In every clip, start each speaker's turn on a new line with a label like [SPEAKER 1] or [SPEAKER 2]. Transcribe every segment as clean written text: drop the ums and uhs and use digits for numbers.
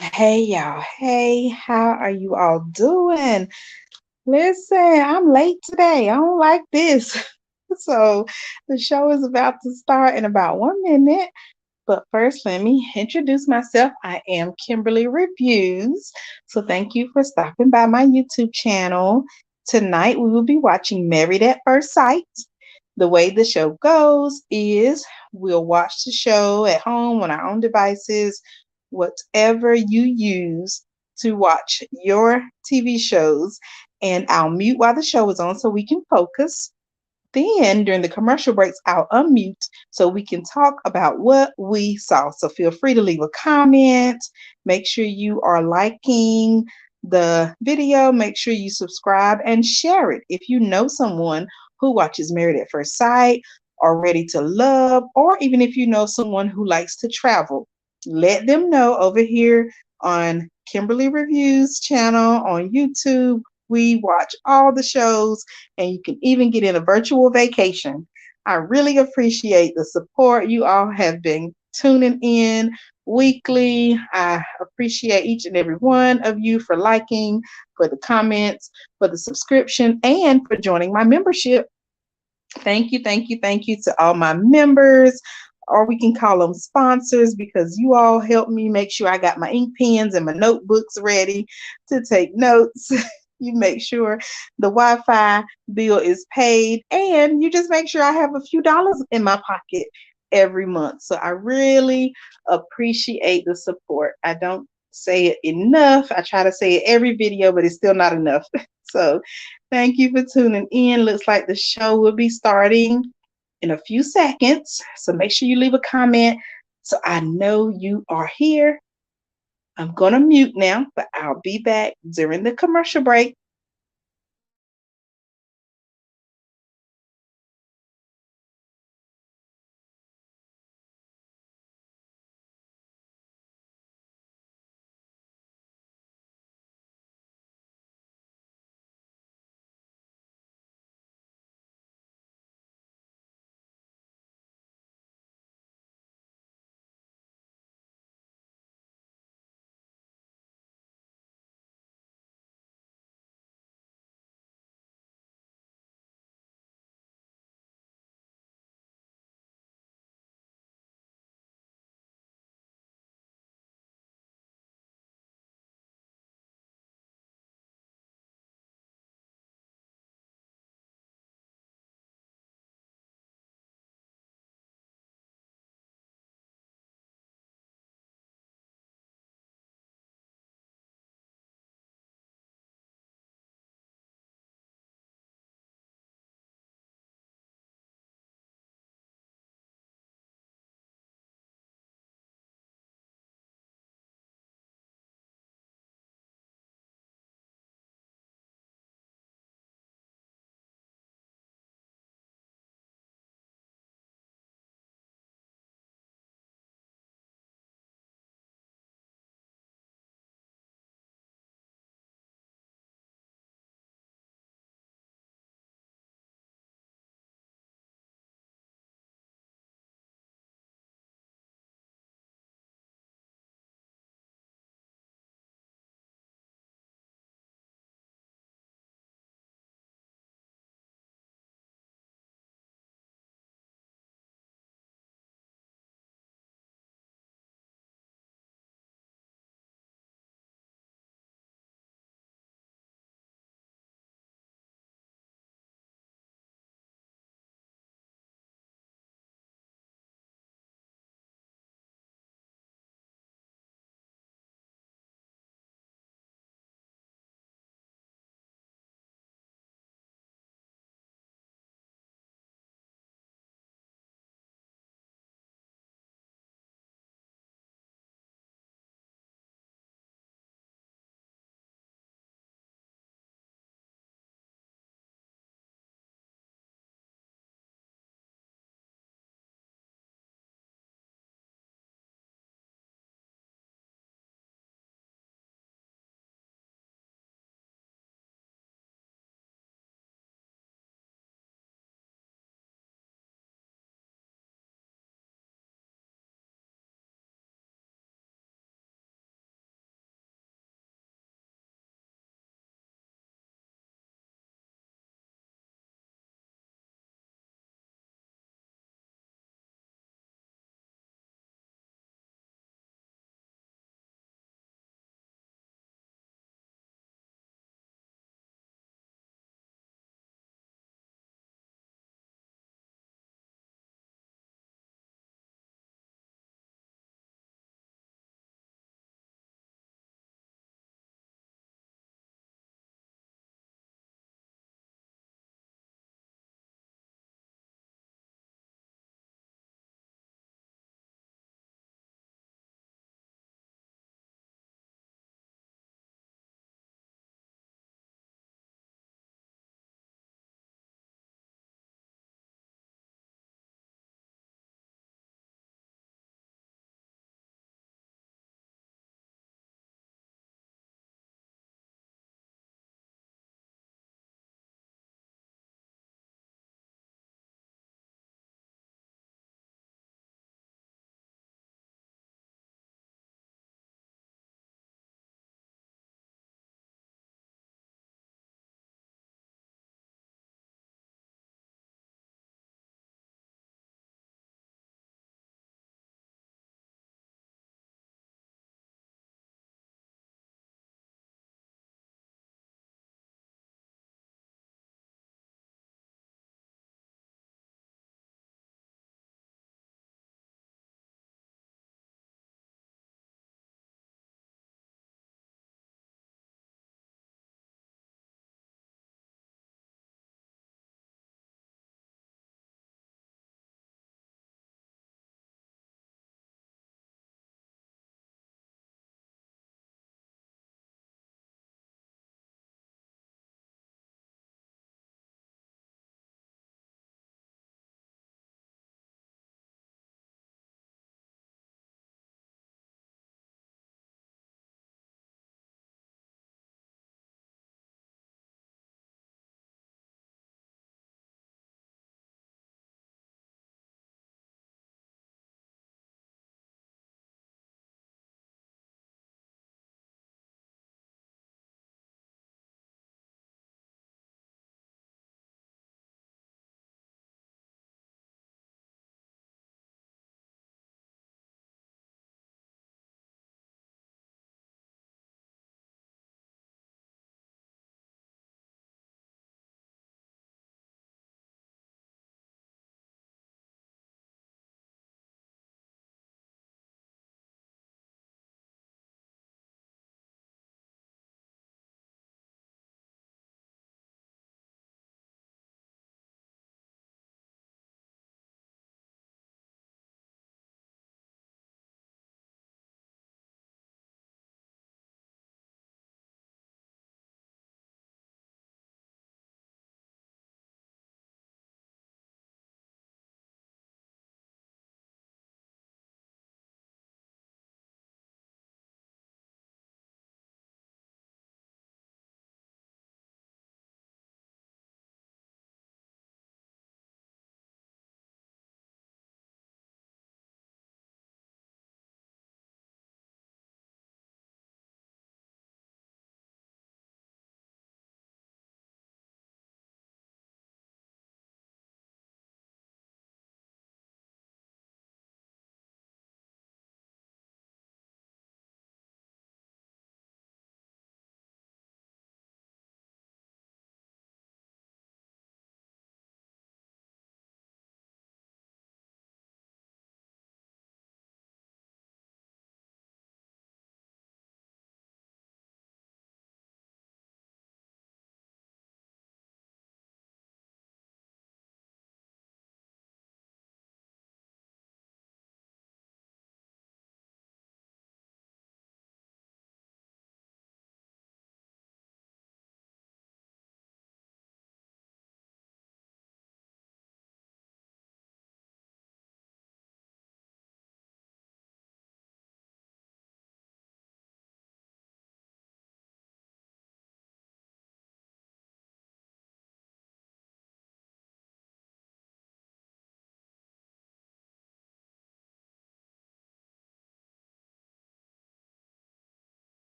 [SPEAKER 1] Hey y'all, hey, how are you all doing? Listen, I'm late today. I don't like this. So, the show is about to start in about 1 minute. But first, let me introduce myself. I am Kimberly Reviews. So, thank you for stopping by my YouTube channel. Tonight, we will be watching Married at First Sight. The way the show goes is we'll watch the show at home on our own devices, whatever you use to watch your TV shows, and I'll mute while the show is on so we can focus. Then during the commercial breaks, I'll unmute so we can talk about what we saw. So feel free to leave a comment. Make sure you are liking the video. Make sure you subscribe and share it. If you know someone who watches Married at First Sight or Ready to Love, or even if you know someone who likes to travel, let them know over here on Kimberly Reviews channel on YouTube. We watch all the shows and you can even get in a virtual vacation. I really appreciate the support. You all have been tuning in weekly. I appreciate each and every one of you for liking, for the comments, for the subscription, and for joining my membership. Thank you, thank you, thank you to all my members, or we can call them sponsors, because you all help me make sure I got my ink pens and my notebooks ready to take notes. You make sure the Wi-Fi bill is paid, and you just make sure I have a few dollars in my pocket every month. So I really appreciate the support. I don't say it enough. I try to say it every video, but it's still not enough. So thank you for tuning in. Looks like the show will be starting in a few seconds. So make sure you leave a comment so I know you are here. I'm going to mute now, but I'll be back during the commercial break.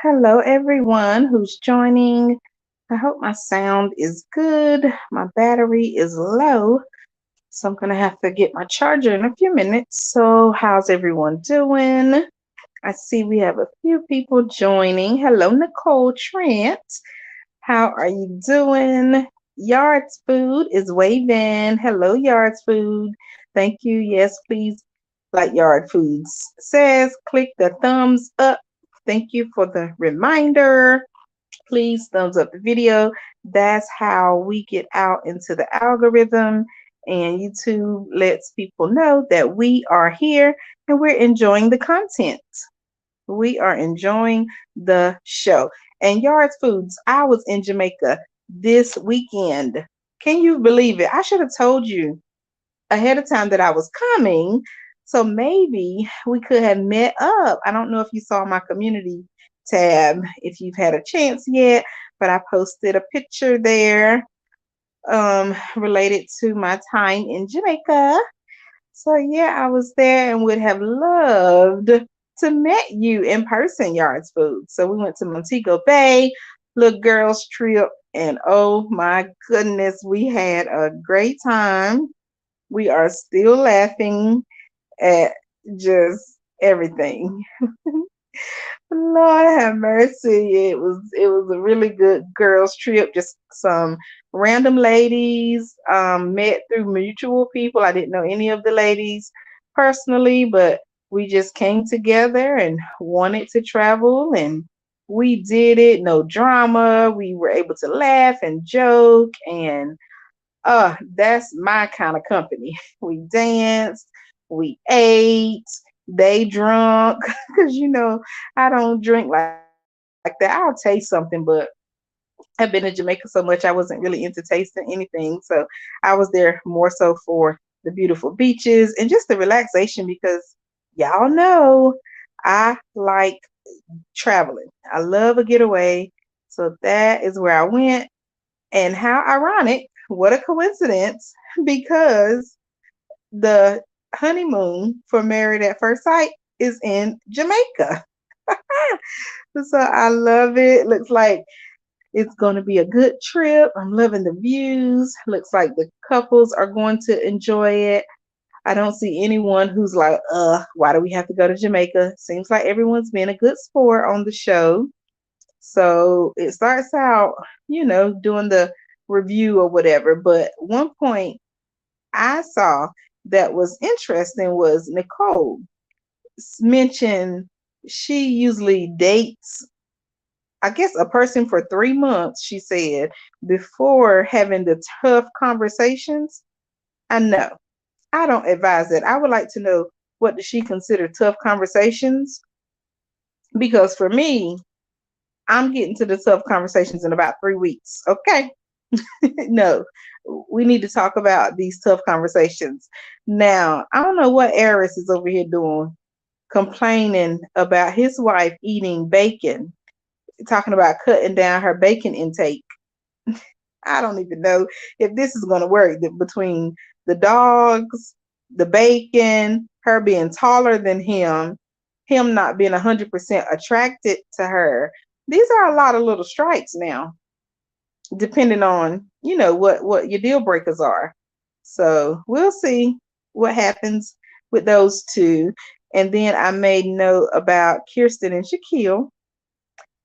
[SPEAKER 1] Hello, everyone who's joining. I hope my sound is good. My battery is low, so I'm going to have to get my charger in a few minutes. So, how's everyone doing? I see we have a few people joining. Hello, Nicole Trent. How are you doing? Yards Food is waving. Hello, Yards Food. Thank you. Yes, please, like Yard Foods says, click the thumbs up. Thank you for the reminder. Please thumbs up the video. That's how we get out into the algorithm, and YouTube lets people know that we are here and we're enjoying the content. We are enjoying the show. And Yards Foods, I was in Jamaica this weekend. Can you believe it? I should have told you ahead of time that I was coming. So maybe we could have met up. I don't know if you saw my community tab, if you've had a chance yet, but I posted a picture there related to my time in Jamaica. So yeah, I was there and would have loved to met you in person, Yards Food. So we went to Montego Bay, little girls trip, and oh my goodness, we had a great time. We are still laughing at just everything. Lord have mercy. It was a really good girls trip. Just some random ladies met through mutual people. I didn't know any of the ladies personally, but we just came together and wanted to travel, and we did it. No drama. We were able to laugh and joke, and that's my kind of company. We danced, we ate, they drunk, because I don't drink like that. I'll taste something, but I've been in Jamaica so much I wasn't really into tasting anything. So I was there more so for the beautiful beaches and just the relaxation because y'all know I like traveling. I love a getaway. So that is where I went. And how ironic, what a coincidence, because the honeymoon for Married at First Sight is in Jamaica. So I love it. Looks like it's going to be a good trip. I'm loving the views. Looks like the couples are going to enjoy it. I don't see anyone who's like, why do we have to go to Jamaica? Seems like everyone's been a good sport on the show. So it starts out, doing the review or whatever. But one point I saw that was interesting was Nicole mentioned she usually dates, I guess, a person for 3 months, she said, before having the tough conversations. I know. I don't advise that. I would like to know, what does she consider tough conversations? Because for me, I'm getting to the tough conversations in about 3 weeks. Okay. No, we need to talk about these tough conversations. Now, I don't know what Eris is over here doing, complaining about his wife eating bacon, talking about cutting down her bacon intake. I don't even know if this is going to work between the dogs, the bacon, her being taller than him not being 100% attracted to her. These are a lot of little strikes now, depending on what your deal breakers are. So we'll see what happens with those two. And then I made note about Kirsten and Shaquille.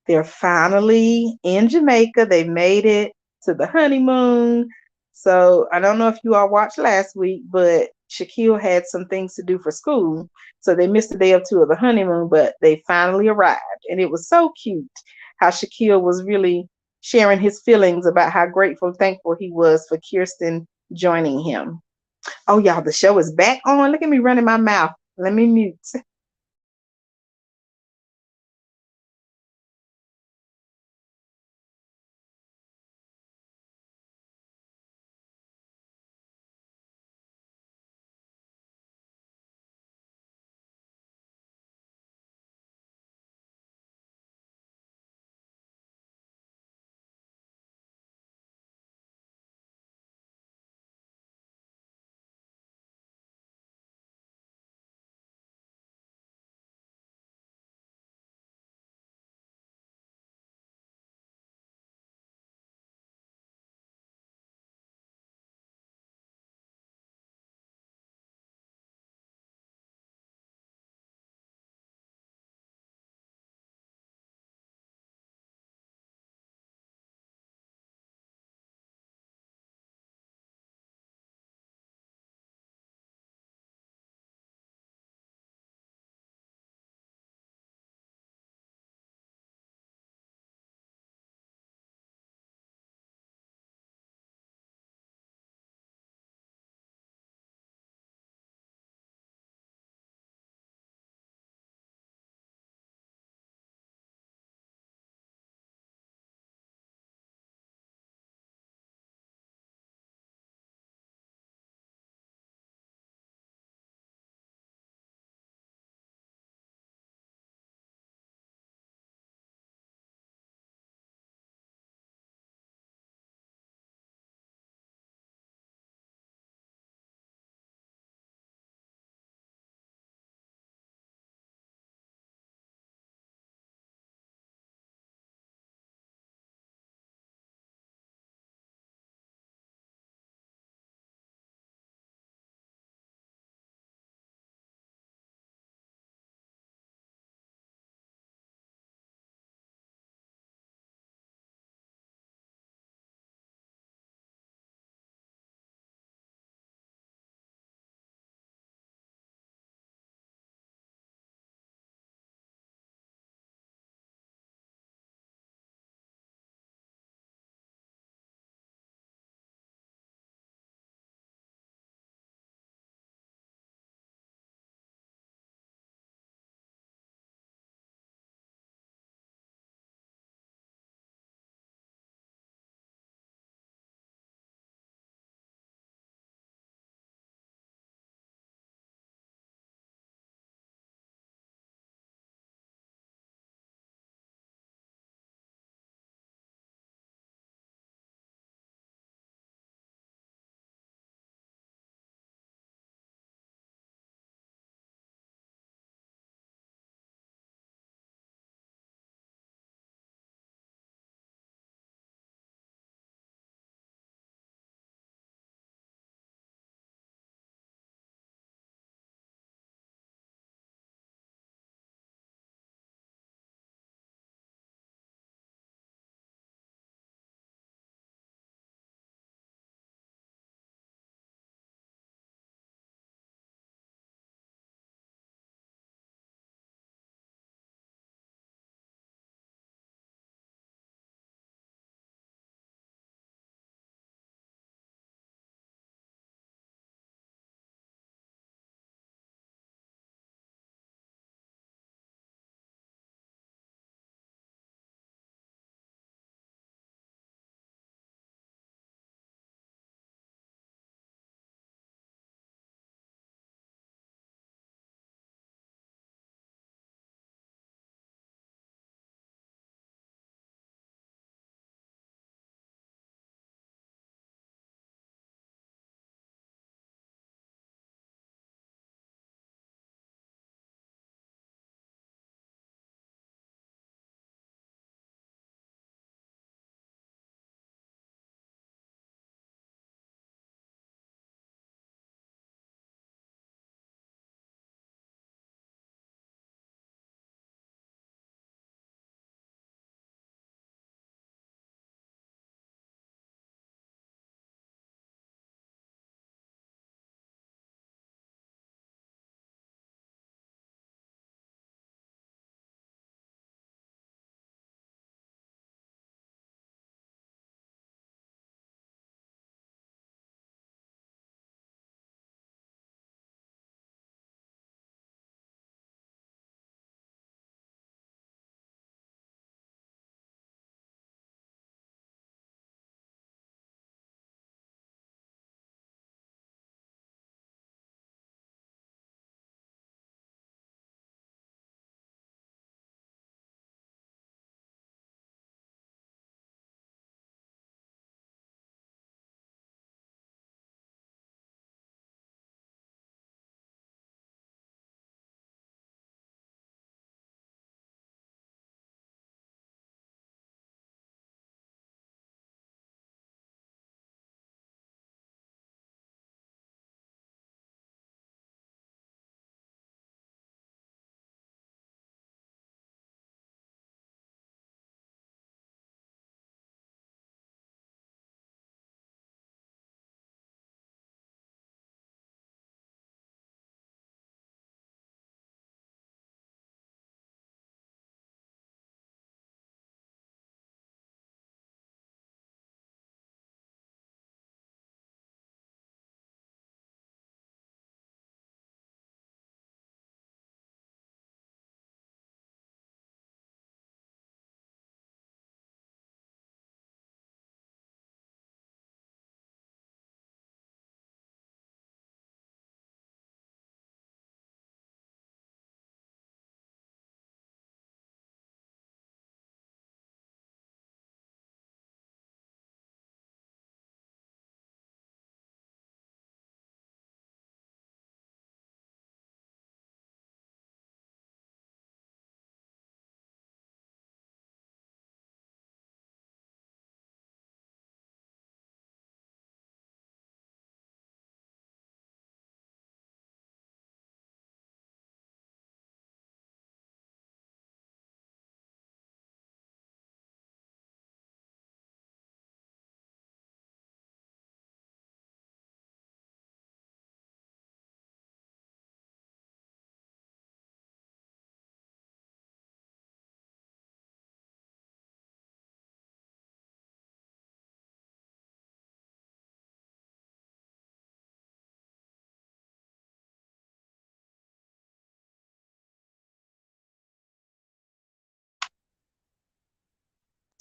[SPEAKER 1] They're finally in Jamaica. They made it to the honeymoon. So I don't know if you all watched last week, but Shaquille had some things to do for school. So they missed a day or two of the honeymoon, but they finally arrived. And it was so cute how Shaquille was really sharing his feelings about how grateful, thankful he was for Kirsten joining him. Oh, y'all, the show is back on. Look at me running my mouth. Let me mute.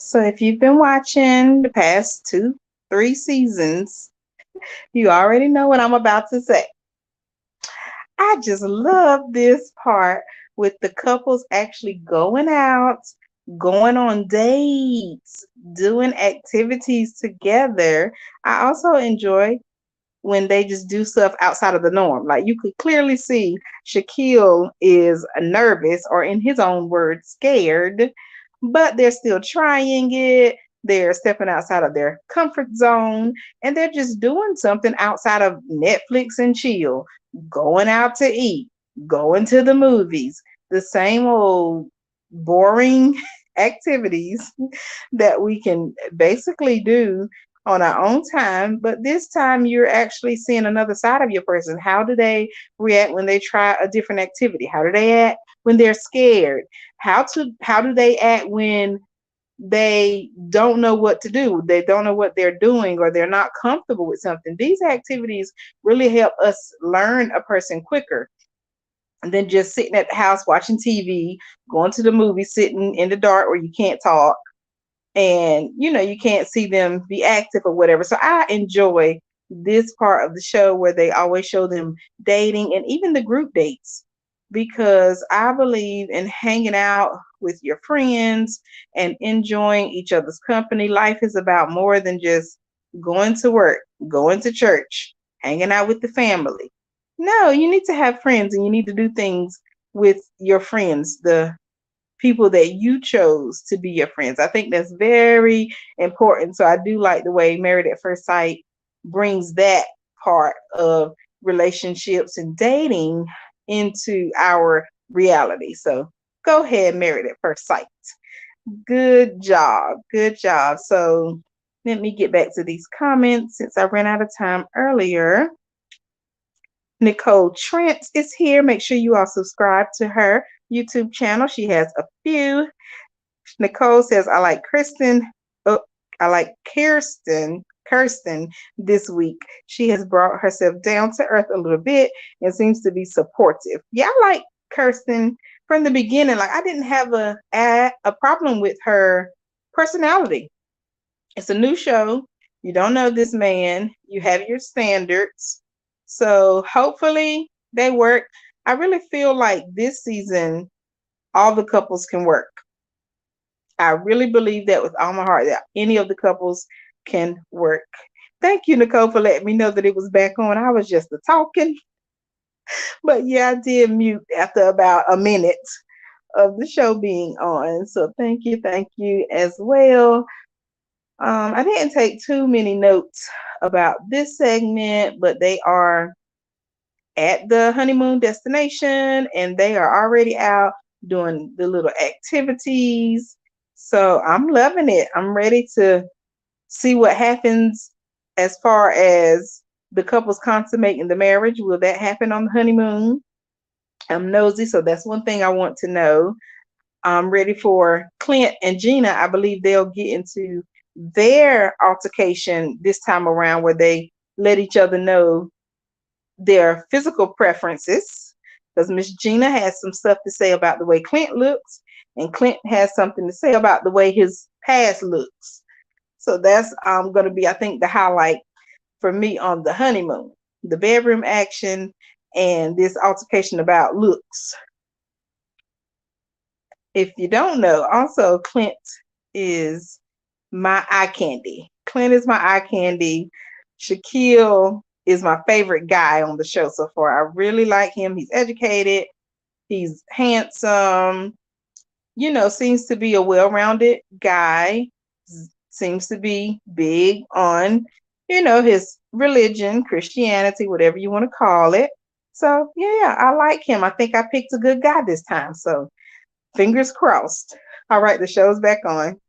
[SPEAKER 1] So if you've been watching the past two, three seasons, you already know what I'm about to say. I just love this part with the couples actually going out, going on dates, doing activities together. I also enjoy when they just do stuff outside of the norm. Like you could clearly see Shaquille is nervous or, in his own words, scared, but they're still trying it. They're stepping outside of their comfort zone and they're just doing something outside of Netflix and chill, going out to eat, going to the movies, the same old boring activities that we can basically do on our own time, but this time you're actually seeing another side of your person. How do they react when they try a different activity? How do they act when they're scared? How do they act when they don't know what to do? They don't know what they're doing or they're not comfortable with something. These activities really help us learn a person quicker than just sitting at the house watching TV, going to the movie, sitting in the dark where you can't talk and you can't see them be active or whatever. So I enjoy this part of the show where they always show them dating and even the group dates, because I believe in hanging out with your friends and enjoying each other's company. Life is about more than just going to work, going to church, hanging out with the family. No, you need to have friends and you need to do things with your friends, the people that you chose to be your friends. I think that's very important. So I do like the way Married at First Sight brings that part of relationships and dating into our reality. So go ahead, Married at First Sight. Good job. Good job. So let me get back to these comments since I ran out of time earlier. Nicole Trent is here. Make sure you all subscribe to her YouTube channel. She has a few. Nicole says, I like Kristen. Oh, I like Kirsten this week. She has brought herself down to earth a little bit and seems to be supportive. Yeah, I like Kirsten from the beginning. Like I didn't have a problem with her personality. It's a new show. You don't know this man. You have your standards. So hopefully they work. I really feel like this season all the couples can work. I really believe that with all my heart that any of the couples can work. Thank you, Nicole, for letting me know that it was back on. I was just a talking, but yeah, I did mute after about a minute of the show being on. So thank you as well. I didn't take too many notes about this segment, but they are at the honeymoon destination and they are already out doing the little activities. So I'm loving it. I'm ready to see what happens as far as the couples consummating the marriage. Will that happen on the honeymoon? I'm nosy, so that's one thing I want to know. I'm ready for Clint and Gina. I believe they'll get into their altercation this time around where they let each other know their physical preferences, because Miss Gina has some stuff to say about the way Clint looks, and Clint has something to say about the way his past looks. So that's going to be, I think, the highlight for me on the honeymoon, the bedroom action and this altercation about looks. If you don't know, also Clint is my eye candy. Clint is my eye candy. Shaquille is my favorite guy on the show so far. I really like him. He's educated, he's handsome, seems to be a well-rounded guy, seems to be big on, his religion, Christianity, whatever you want to call it. So, yeah, I like him. I think I picked a good guy this time. So, fingers crossed. All right, the show's back on.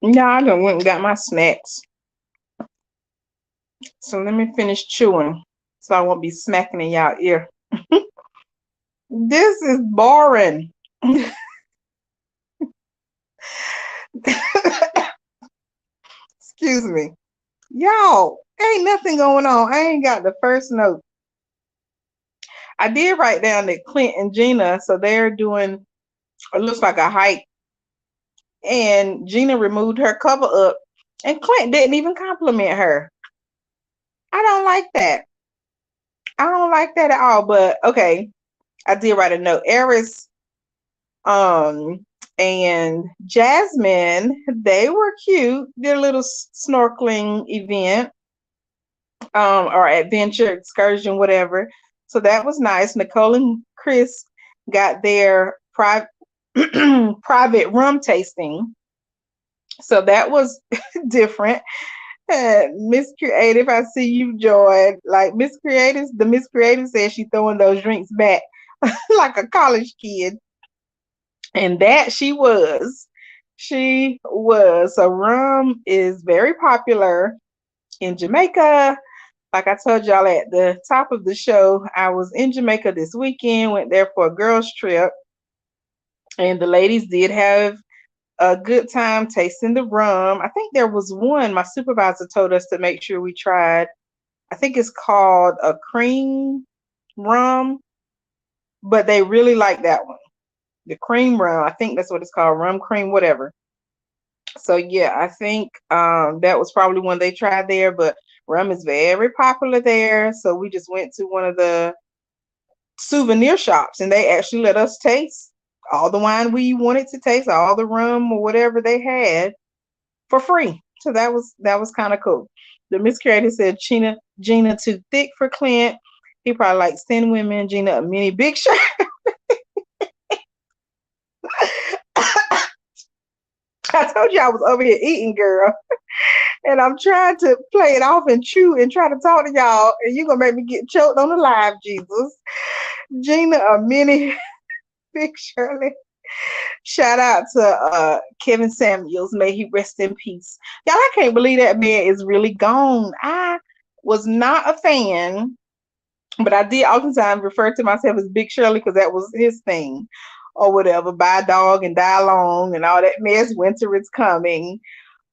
[SPEAKER 1] Yeah, I done went and got my snacks. So let me finish chewing so I won't be smacking in y'all ear. This is boring. Excuse me. Y'all, ain't nothing going on. I ain't got the first note. I did write down that Clint and Gina, so they're doing, it looks like a hike, and Gina removed her cover up, and Clint didn't even compliment her. I don't like that. I don't like that at all, but okay. I did write a note. Eris um and Jasmine, they were cute. Their little snorkeling event, or adventure excursion, whatever. So that was nice. Nicole and Chris got their private private rum tasting. So that was different. Miss Creative, I see you joined. Like Miss Creative, the Miss Creative says she throwing those drinks back like a college kid. And that she was. She was. So rum is very popular in Jamaica. Like I told y'all at the top of the show, I was in Jamaica this weekend, went there for a girls' trip, and the ladies did have a good time tasting the rum. I think there was one, my supervisor told us to make sure we tried. I think it's called a cream rum, but they really like that one. The cream rum, I think that's what it's called, rum cream, whatever. So yeah, I think that was probably one they tried there, but rum is very popular there. So we just went to one of the souvenir shops and they actually let us taste all the wine we wanted to taste, all the rum or whatever they had for free. So that was kind of cool. The Miss Creator said Gina too thick for Clint. He probably likes thin women. Gina a mini big shirt. I told you I was over here eating, girl. And I'm trying to play it off and chew and try to talk to y'all, and you're gonna make me get choked on the live, Jesus. Gina, a mini big Shirley. Shout out to Kevin Samuels. May he rest in peace. Y'all, I can't believe that man is really gone. I was not a fan, but I did oftentimes refer to myself as Big Shirley because that was his thing or whatever. Buy a dog and die alone and all that mess. Winter is coming.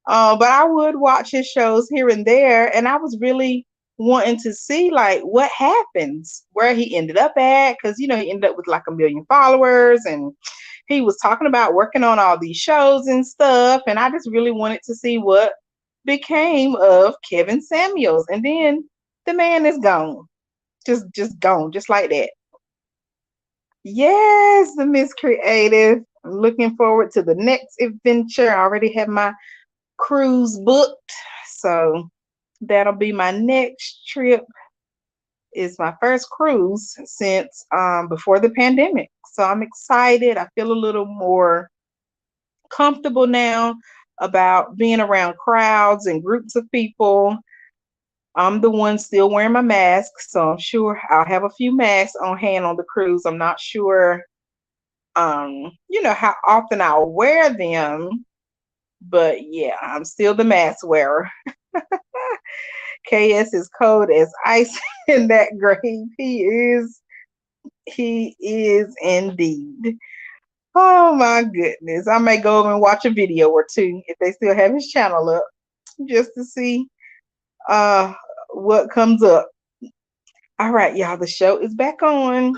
[SPEAKER 1] But I would watch his shows here and there, and I was really wanting to see like what happens, where he ended up at, because he ended up with like 1 million followers, and he was talking about working on all these shows and stuff, and I just really wanted to see what became of Kevin Samuels, and then the man is gone, just gone, just like that. Yes, the Miss Creative. I'm looking forward to the next adventure. I already have my cruise booked. So that'll be my next trip. Is my first cruise since before the pandemic. So I'm excited. I feel a little more comfortable now about being around crowds and groups of people. I'm the one still wearing my mask, so I'm sure I'll have a few masks on hand on the cruise. I'm not sure how often I'll wear them, but yeah, I'm still the mask wearer. KS is cold as ice in that grave. He is indeed. Oh my goodness. I may go over and watch a video or two if they still have his channel up just to see uh what comes up. All right, y'all, the show is back on.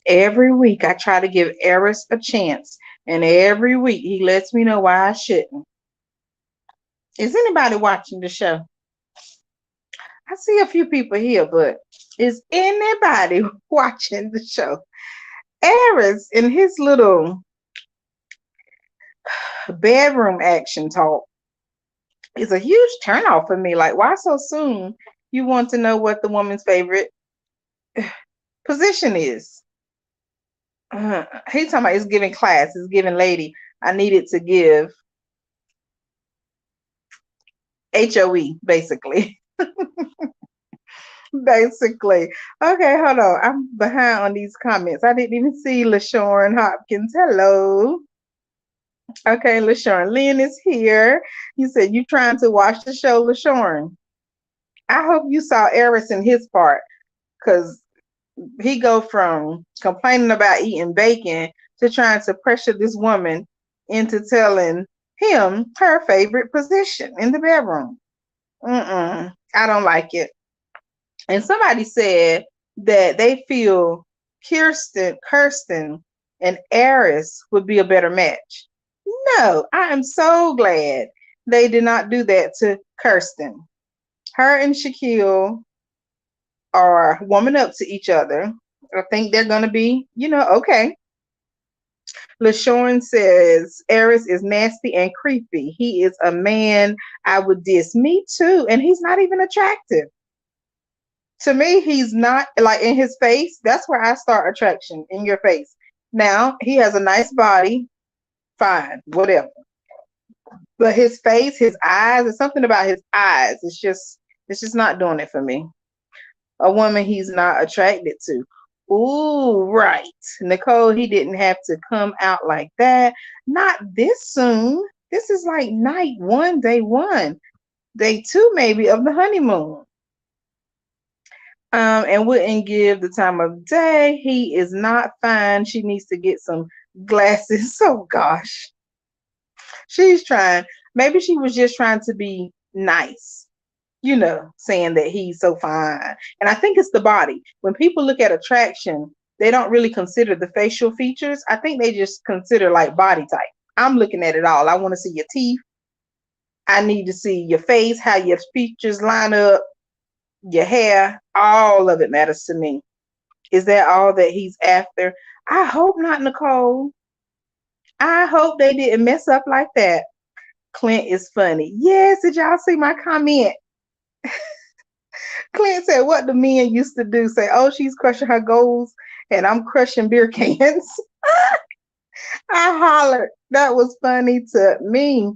[SPEAKER 1] Every week I try to give Eris a chance, and every week he lets me know why I shouldn't. Is anybody watching the show? I see a few people here, but is anybody watching the show? Eris in his little bedroom action talk is a huge turnoff for me. Like, why so soon you want to know what the woman's favorite position is? He's talking about it's giving class, it's giving lady. I needed to give HOE, basically. Basically. Okay, hold on. I'm behind on these comments. I didn't even see LaShawn Hopkins. Hello. Okay, LaShawn. Lynn is here. You said you trying to watch the show, LaShawn. I hope you saw Eris in his part, because he go from complaining about eating bacon to trying to pressure this woman into telling him her favorite position in the bedroom. I don't like it. And somebody said that they feel Kirsten and Eris would be a better match. No, I am so glad they did not do that to Kirsten. Her and Shaquille are warming up to each other. I think they're gonna be, okay. LaShawn says Eris is nasty and creepy. He is a man I would diss. Me too. And he's not even attractive. To me, he's not, like, in his face. That's where I start attraction, in your face. Now, he has a nice body. Fine, whatever. But his face, his eyes, there's something about his eyes. It's just not doing it for me. A woman he's not attracted to. Ooh, right. Nicole, he didn't have to come out like that. Not this soon. This is like night one, day one, day two, maybe, of the honeymoon. And wouldn't give the time of day. He is not fine. She needs to get some glasses. Oh gosh. She's trying. Maybe she was just trying to be nice, saying that he's so fine. And I think it's the body. When people look at attraction, they don't really consider the facial features. I think they just consider like body type. I'm looking at it all. I want to see your teeth. I need to see your face, how your features line up, your hair. All of it matters to me. Is that all that he's after? I hope not, Nicole. I hope they didn't mess up like that. Clint is funny. Yes, did y'all see my comment? Clint said, what the men used to do, say, oh, she's crushing her goals and I'm crushing beer cans. I hollered. That was funny to me.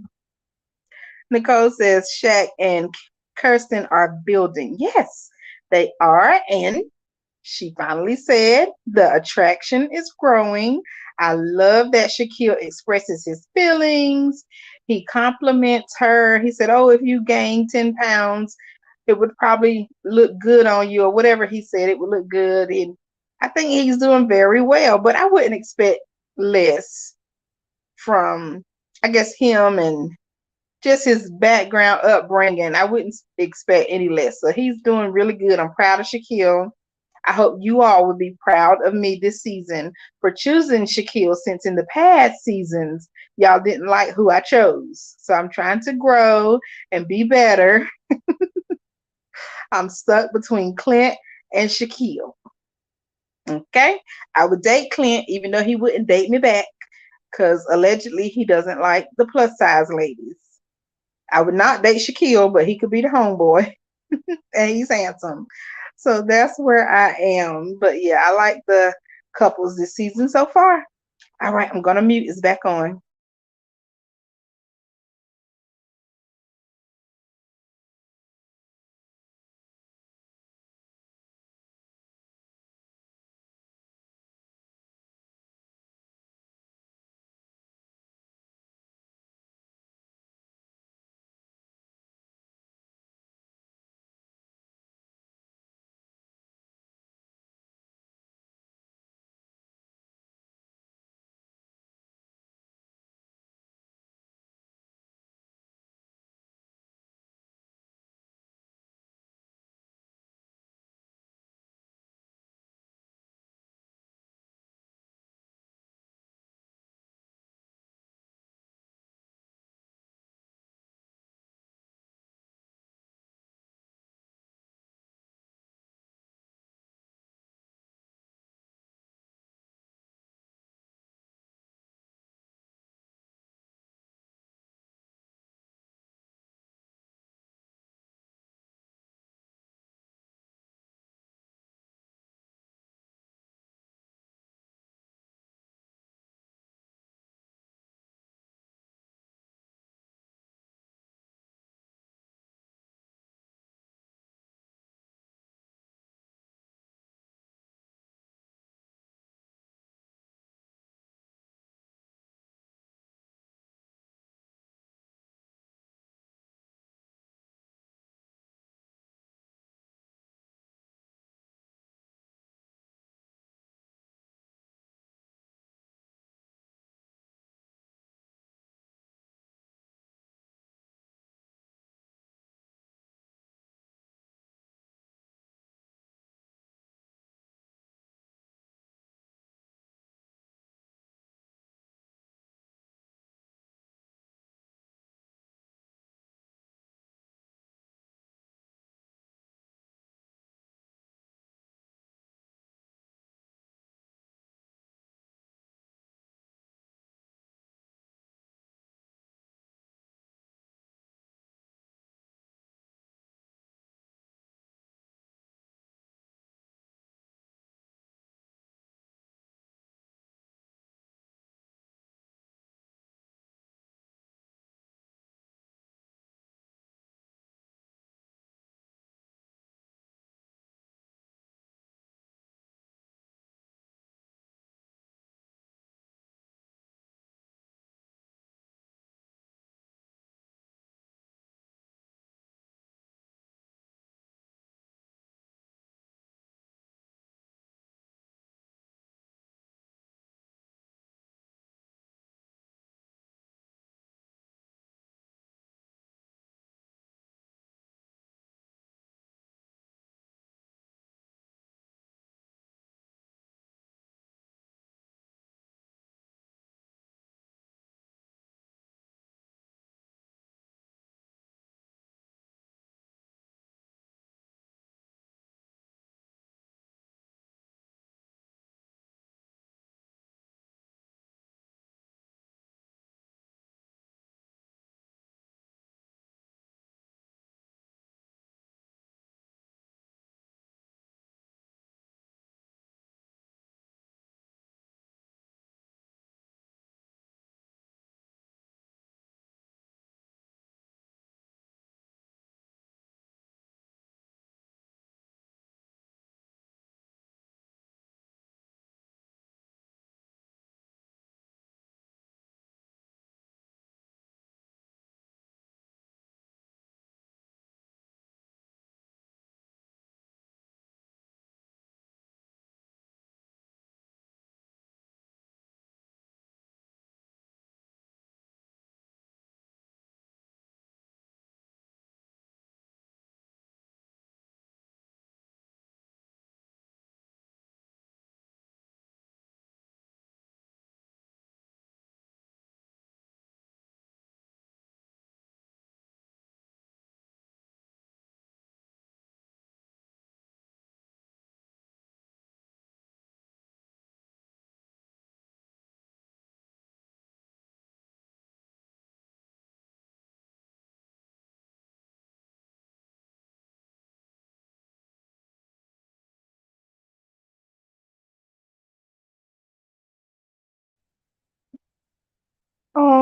[SPEAKER 1] Nicole says Shaq and Kirsten are building. Yes, they are. And she finally said the attraction is growing. I love that Shaquille expresses his feelings. He compliments her. He said, oh, if you gain 10 pounds, it would probably look good on you, or whatever he said, it would look good. And I think he's doing very well, but I wouldn't expect less from, I guess, him and just his background upbringing. I wouldn't expect any less. So he's doing really good. I'm proud of Shaquille. I hope you all will be proud of me this season for choosing Shaquille, since in the past seasons, y'all didn't like who I chose. So I'm trying to grow and be better. I'm stuck between Clint and Shaquille. Okay? I would date Clint, even though he wouldn't date me back, because allegedly he doesn't like the plus size ladies. I would not date Shaquille, but he could be the homeboy. And he's handsome. So that's where I am. But yeah, I like the couples this season so far. All right, I'm going to mute. It's back on.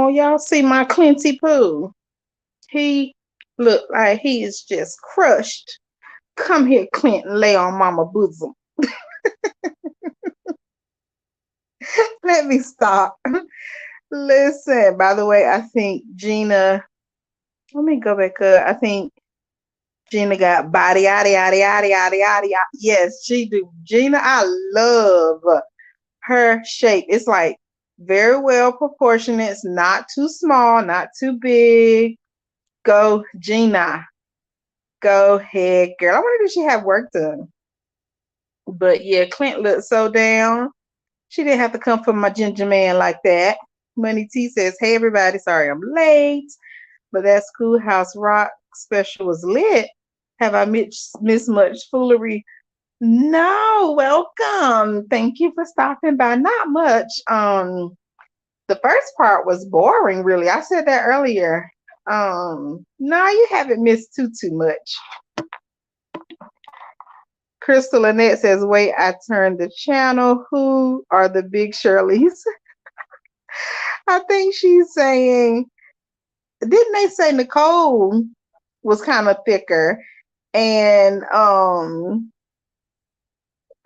[SPEAKER 1] Oh, y'all see my Clinty Pooh. He look like he is just crushed. Come here, Clint, and lay on mama bosom. Let me stop. Listen, by the way, I think Gina, let me go back up. I think Gina got body, yada, yada, yada, yada, yada. Yes, she do. Gina, I love her shape. It's like very well proportionate. It's not too small, not too big. Go, Gina. Go ahead, girl. I wonder if she had work done. But yeah, Clint looked so down. She didn't have to come for my ginger man like that. Money T says, hey everybody, sorry I'm late. But that Schoolhouse Rock special was lit. Have I missed much foolery? No, welcome. Thank you for stopping by. Not much. The first part was boring, really. I said that earlier. No, you haven't missed too much. Crystal Annette says, wait, I turned the channel. Who are the big Shirleys? I think she's saying, didn't they say Nicole was kind of thicker? And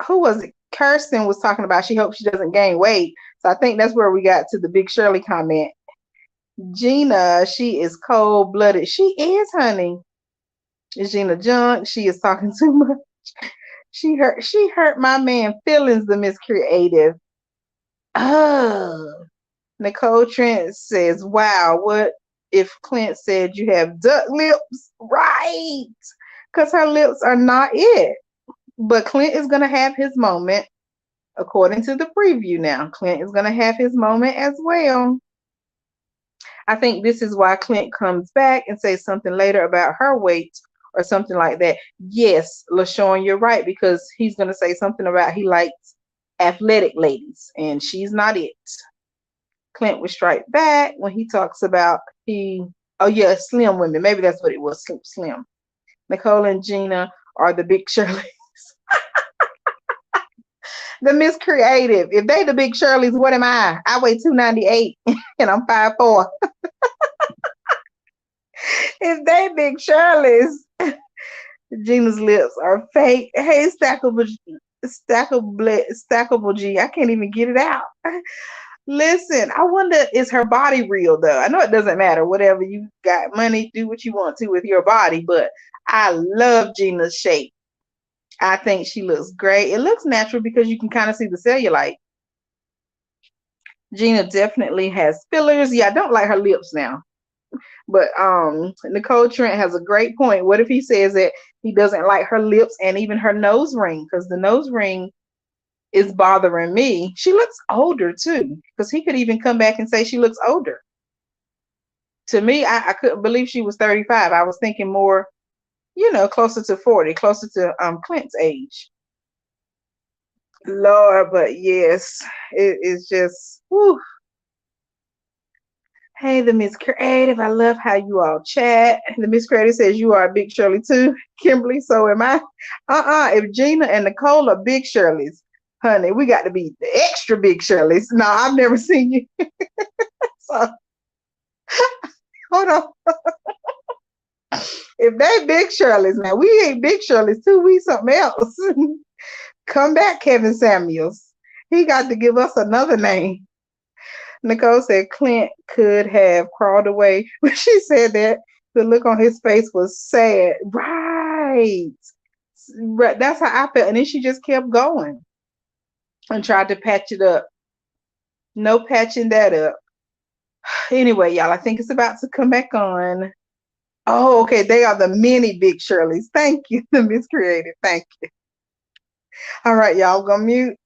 [SPEAKER 1] who was it? Kirsten was talking about she hopes she doesn't gain weight. So I think that's where we got to the big Shirley comment. Gina, she is cold blooded. She is, honey. Is Gina junk? She is talking too much. She hurt my man feelings, the Miss Creative. Oh. Nicole Trent says, wow, what if Clint said you have duck lips? Right. Because her lips are not it. But Clint is going to have his moment, according to the preview now. Clint is going to have his moment as well. I think this is why Clint comes back and says something later about her weight or something like that. Yes, LaShawn, you're right, because he's going to say something about he likes athletic ladies, and she's not it. Clint would strike back when he talks about slim women. Maybe that's what it was, slim. Nicole and Gina are the big Shirleys. The Miss Creative. If they the big Shirleys, what am I? I weigh 298 and I'm 5'4". If they big Shirleys, Gina's lips are fake. Hey, stackable G. I can't even get it out. Listen, I wonder, is her body real though? I know it doesn't matter. Whatever, you got money, do what you want to with your body. But I love Gina's shape. I think she looks great. It looks natural because you can kind of see the cellulite. Gina definitely has fillers. Yeah, I don't like her lips now. But Nicole Trent has a great point. What if he says that he doesn't like her lips and even her nose ring? Because the nose ring is bothering me. She looks older too. Because he could even come back and say she looks older. To me, I couldn't believe she was 35. I was thinking more, closer to 40, closer to Clint's age. Lord, but yes, it is just, whew. Hey, the Miss Creative, I love how you all chat. The Miss Creative says you are a big Shirley too, Kimberly. So am I. If Gina and Nicole are big Shirleys, honey, we got to be the extra big Shirleys. No, I've never seen you. So hold on. If they big Shirleys, man, we ain't big Shirleys too. We something else. Come back, Kevin Samuels. He got to give us another name. Nicole said Clint could have crawled away. When she said that, the look on his face was sad. Right. That's how I felt. And then she just kept going and tried to patch it up. No patching that up. Anyway, y'all, I think it's about to come back on. Oh, okay. They are the mini big Shirleys. Thank you, the Miss Creative. Thank you. All right, y'all, go mute.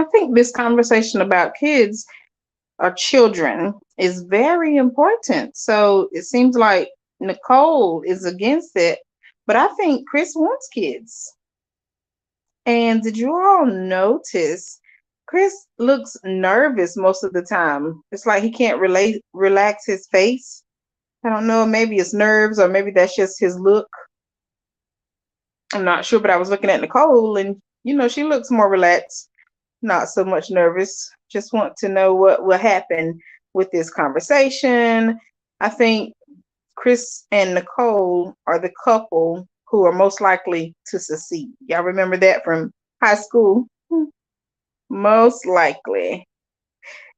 [SPEAKER 1] I think this conversation about kids or children is very important. So it seems like Nicole is against it, but I think Chris wants kids. And did you all notice Chris looks nervous most of the time? It's like he can't relax his face. I don't know, maybe it's nerves or maybe that's just his look. I'm not sure, but I was looking at Nicole and she looks more relaxed, not so much nervous. Just want to know what will happen with this conversation. I think Chris and Nicole are the couple who are most likely to succeed. Y'all remember that from high school? Most likely.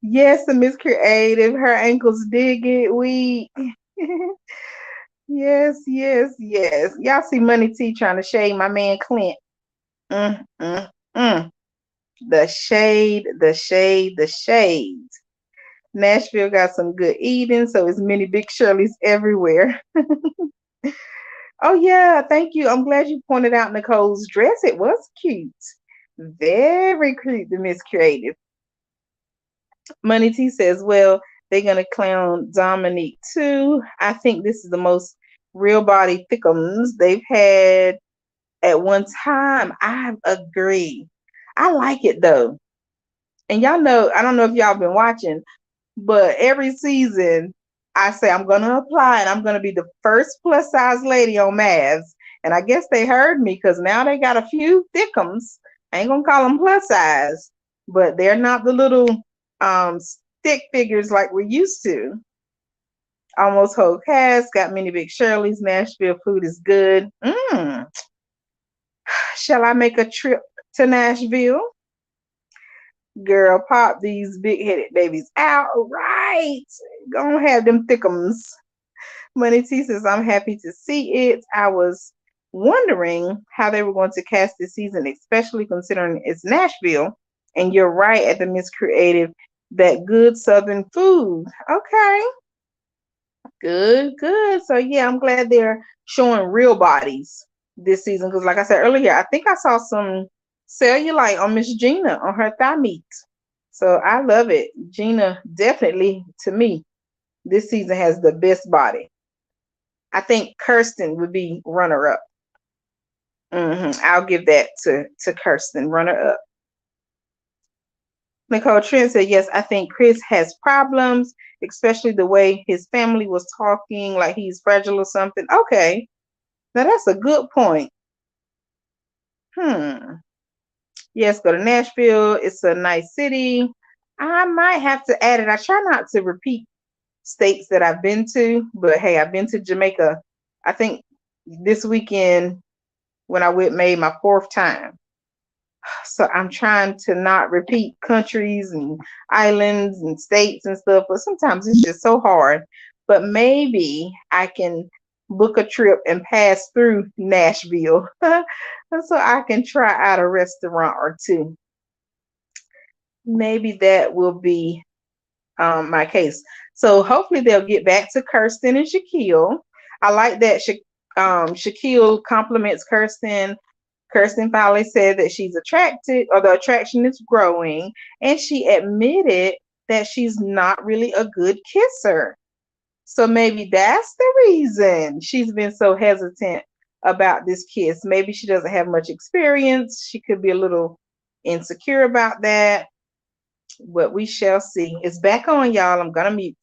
[SPEAKER 1] Yes, the Miss Creative, her ankles did get weak. Yes, yes, yes. Y'all see Money T trying to shade my man Clint. Mm, mm, mm. The shade, the shade, the shade. Nashville got some good eating, so it's many Big Shirleys everywhere. Oh yeah, thank you. I'm glad you pointed out Nicole's dress. It was cute. Very cute, the Miss Creative. Money T says, well, they're gonna clown Dominique too. I think this is the most real body thickums they've had at one time. I agree. I like it though. And y'all know, I don't know if y'all been watching, but every season I say I'm gonna apply and I'm gonna be the first plus size lady on Mavs. And I guess they heard me because now they got a few thickums. I ain't gonna call them plus size, but they're not the little stick figures like we used to. Almost whole cast, got many Big Shirleys. Nashville food is good. Shall I make a trip to Nashville? Girl, pop these big headed babies out. Right. Gonna have them thickums. Money T says, I'm happy to see it. I was wondering how they were going to cast this season, especially considering it's Nashville. And you're right at the Miss Creative, that good Southern food. Okay. Good, good. So yeah, I'm glad they're showing real bodies this season. Because like I said earlier, I think I saw some cellulite on Miss Gina on her thigh meat. So I love it. Gina definitely, to me, this season has the best body. I think Kirsten would be runner up. I'll give that to Kirsten, runner up. Nicole Trent said, yes, I think Chris has problems, especially the way his family was talking, like he's fragile or something. Okay, now that's a good point. Yes, go to Nashville. It's a nice city. I might have to add it. I try not to repeat states that I've been to, but hey, I've been to Jamaica. I think this weekend when I went made my fourth time. So I'm trying to not repeat countries and islands and states and stuff, but sometimes it's just so hard. But maybe I can book a trip and pass through Nashville so I can try out a restaurant or two. Maybe that will be my case. So hopefully they'll get back to Kirsten and Shaquille. I like that Shaquille compliments Kirsten. Kirsten finally said that she's attracted or the attraction is growing, and she admitted that she's not really a good kisser. So maybe that's the reason she's been so hesitant about this kiss. Maybe she doesn't have much experience. She could be a little insecure about that, but we shall see. It's back on, y'all. I'm gonna mute.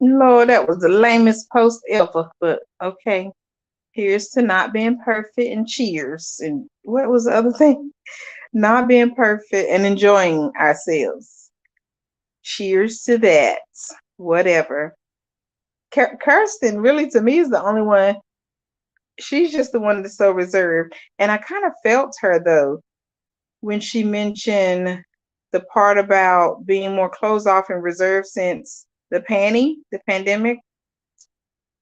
[SPEAKER 1] Lord, that was the lamest post ever, but okay. Here's to not being perfect and cheers. And what was the other thing? Not being perfect and enjoying ourselves. Cheers to that. Whatever. Kirsten, really, to me, is the only one. She's just the one that's so reserved. And I kind of felt her, though, when she mentioned the part about being more closed off and reserved since the pandemic.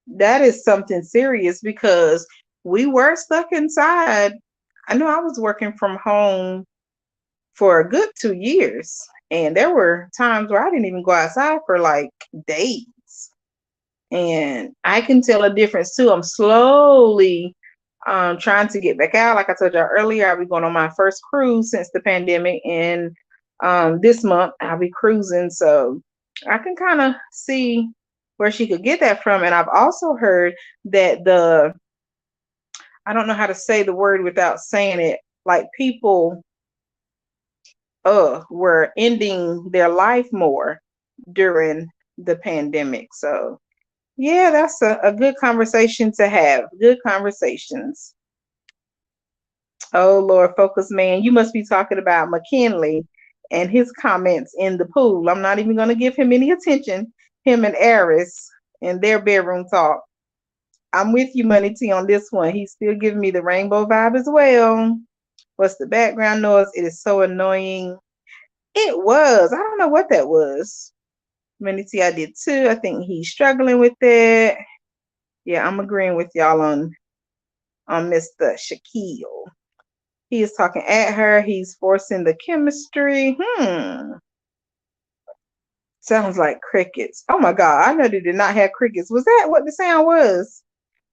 [SPEAKER 1] That is something serious because we were stuck inside. I know I was working from home for a good 2 years, and there were times where I didn't even go outside for like days. And I can tell a difference too. I'm slowly trying to get back out. Like I told you earlier, I'll be going on my first cruise since the pandemic, and this month I'll be cruising. So I can kind of see where she could get that from. And I've also heard that I don't know how to say the word without saying it, like people were ending their life more during the pandemic. So yeah, that's a good conversation to have. Good conversations. Oh Lord, focus man, you must be talking about McKinley and his comments in the pool. I'm not even gonna give him any attention. Him and Eris and their bedroom talk. I'm with you, Money T, on this one. He's still giving me the rainbow vibe as well. What's the background noise? It is so annoying. It was. I don't know what that was. Money T, I did too. I think he's struggling with it. Yeah, I'm agreeing with y'all on Mr. Shaquille. He is talking at her. He's forcing the chemistry. Sounds like crickets. Oh my God. I know they did not have crickets. Was that what the sound was?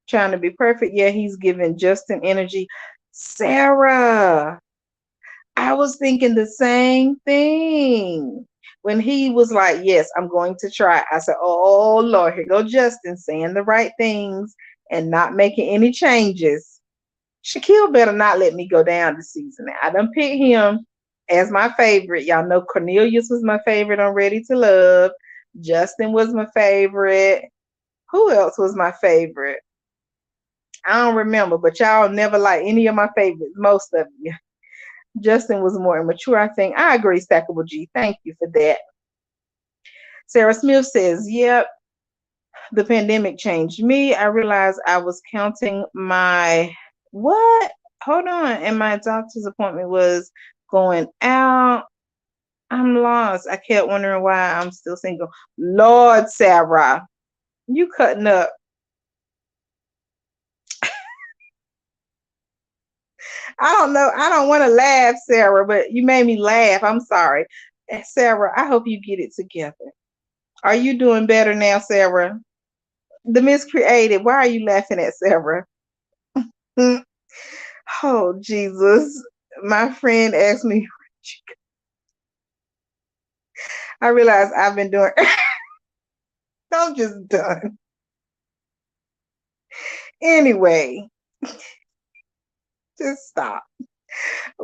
[SPEAKER 1] Trying to be perfect. Yeah, he's giving Justin energy. Sarah, I was thinking the same thing. When he was like, yes, I'm going to try. I said, oh Lord, here go Justin saying the right things and not making any changes. Shaquille better not let me go down this season. I done picked him as my favorite. Y'all know Cornelius was my favorite on Ready to Love. Justin was my favorite. Who else was my favorite? I don't remember, but y'all never like any of my favorites, most of you. Justin was more immature, I think. I agree, Stackable G. Thank you for that. Sarah Smith says, yep, the pandemic changed me. I realized I was counting my what? Hold on. And my doctor's appointment was going out. I'm lost. I kept wondering why I'm still single. Lord, Sarah, you cutting up. I don't know. I don't want to laugh, Sarah, but you made me laugh. I'm sorry. Sarah, I hope you get it together. Are you doing better now, Sarah? The miscreated. Why are you laughing at Sarah? Oh, Jesus. My friend asked me, I realized I've been doing, I'm just done. Anyway, just stop.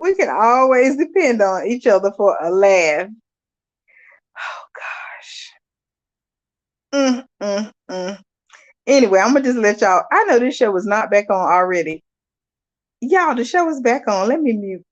[SPEAKER 1] We can always depend on each other for a laugh. Oh, gosh. Mm, mm, mm. Anyway, I'm going to just let y'all, I know this show was not back on already. Y'all, the show is back on. Let me mute.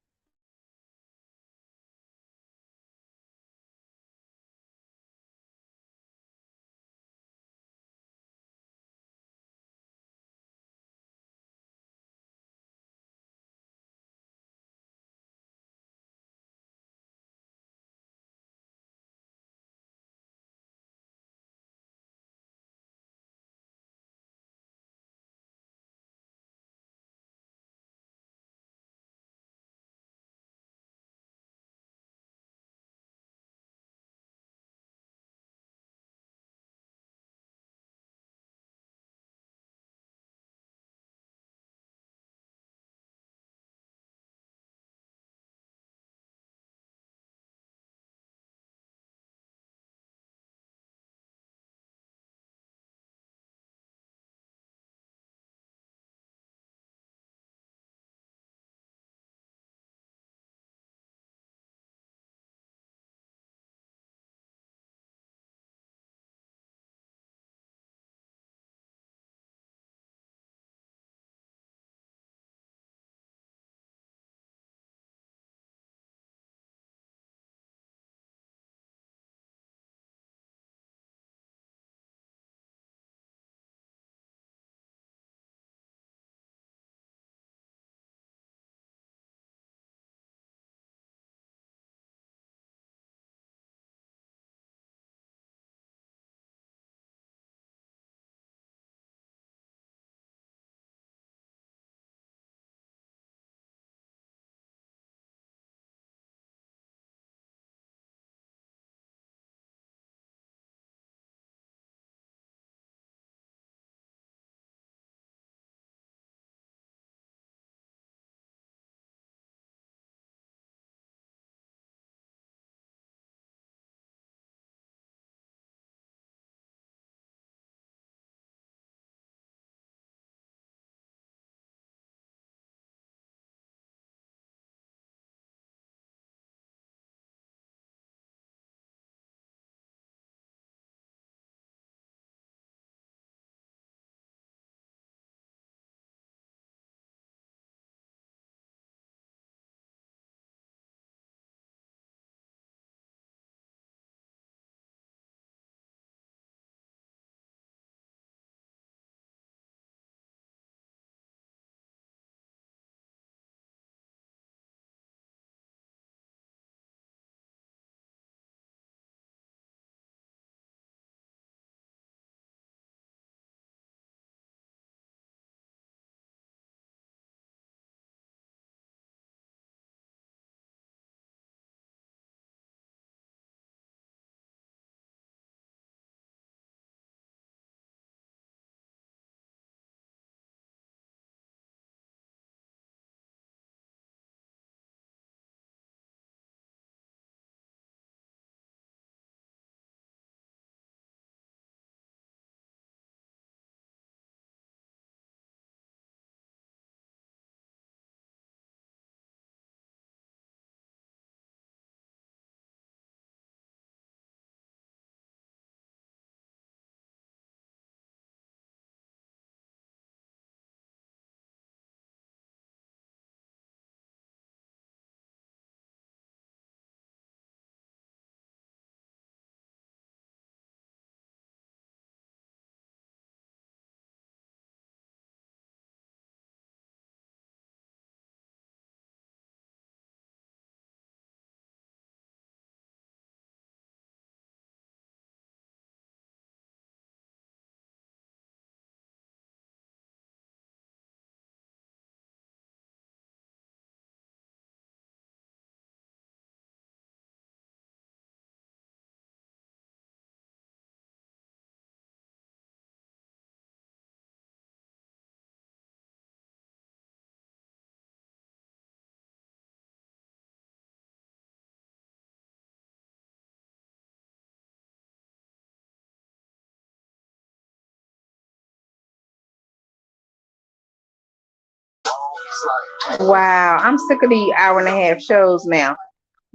[SPEAKER 1] Wow, I'm sick of these hour and a half shows now.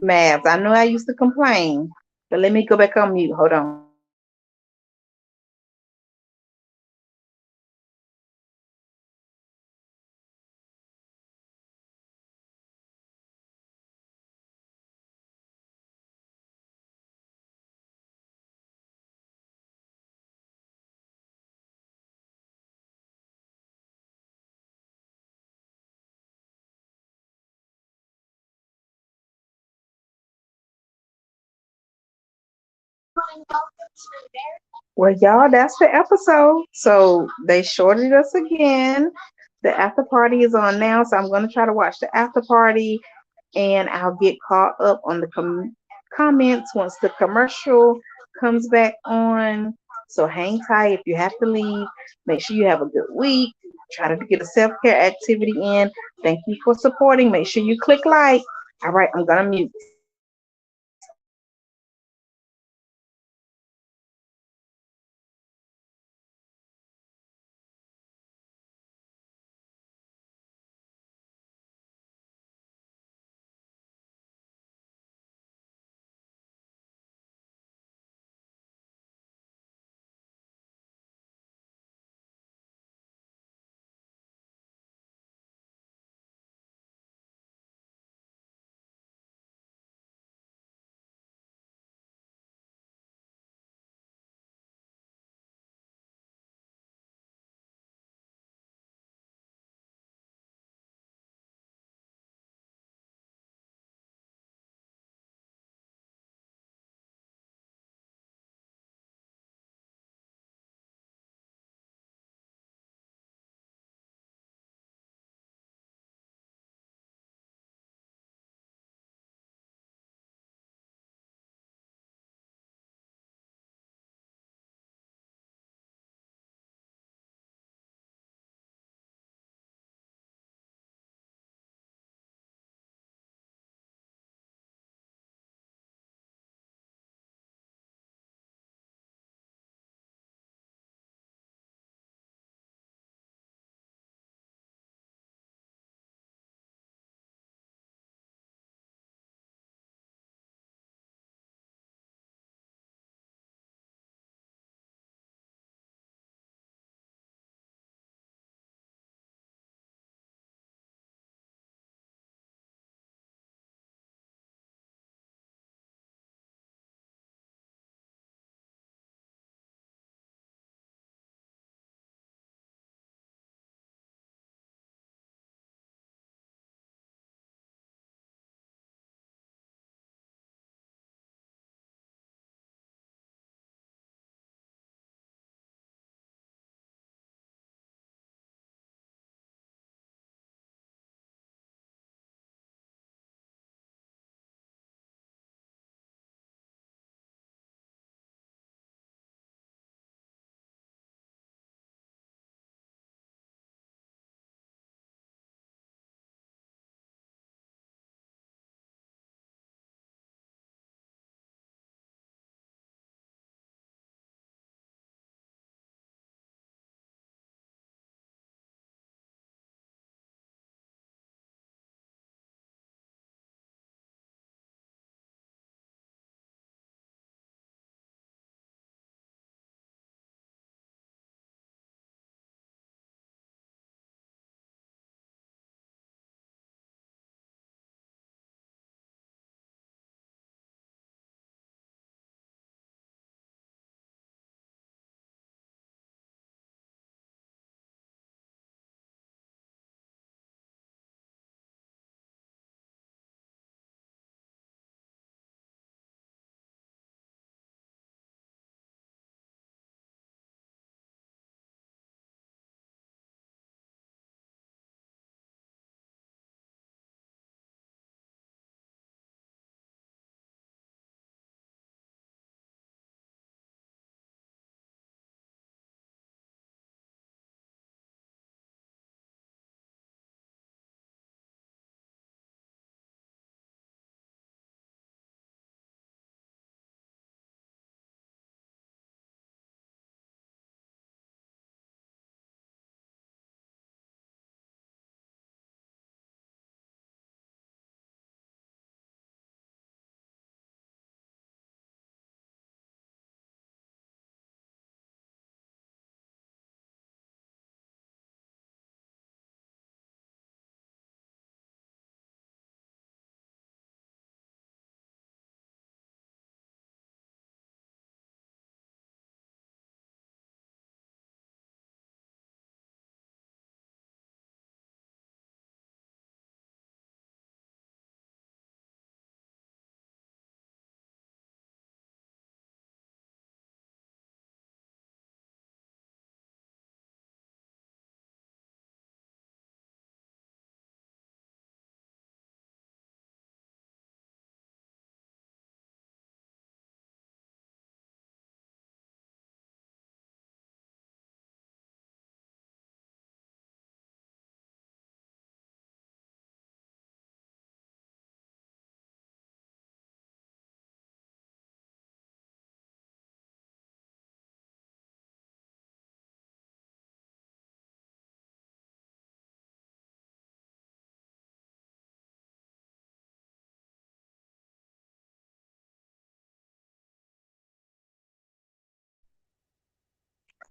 [SPEAKER 1] Mavs, I know I used to complain, but let me go back on mute. Hold on. Well, y'all, that's the episode. So they shorted us again. The after party is on now, so I'm going to try to watch the after party and I'll get caught up on the comments once the commercial comes back on. So hang tight. If you have to leave, make sure you have a good week. Try to get a self care activity in. Thank you for supporting. Make sure you click like. All right, I'm going to mute.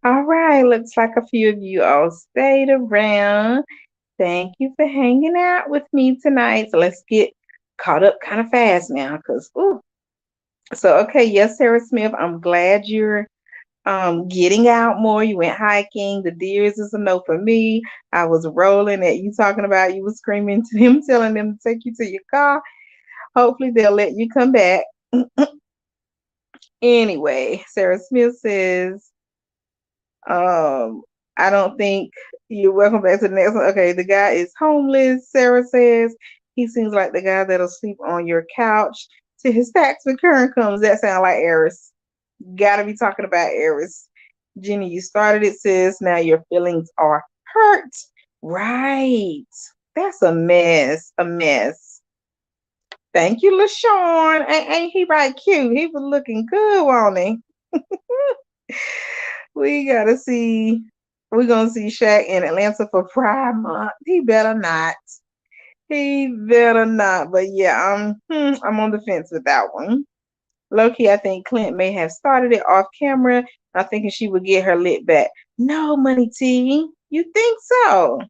[SPEAKER 1] All right, looks like a few of you all stayed around. Thank you for hanging out with me tonight. So let's get caught up kind of fast now, cause ooh. So okay, yes, Sarah Smith, I'm glad you're getting out more. You went hiking. The deers is a no for me. I was rolling at you talking about you was screaming to them, telling them to take you to your car. Hopefully they'll let you come back. Anyway, Sarah Smith says, um, I don't think you're welcome back to the next one. Okay, the guy is homeless, Sarah says. He seems like the guy that'll sleep on your couch till his tax return comes. That sounds like Eris. Gotta be talking about Eris. Jenny, you started it, sis. Now your feelings are hurt. Right. That's a mess. A mess. Thank you, LaShawn. Ain't he right cute? He was looking good, wasn't he? We gotta see. We're gonna see Shaq in Atlanta for Pride Month. He better not. He better not. But yeah, I'm on the fence with that one. Loki, I think Clint may have started it off camera. I'm thinking she would get her lit back. No, Money T. You think so?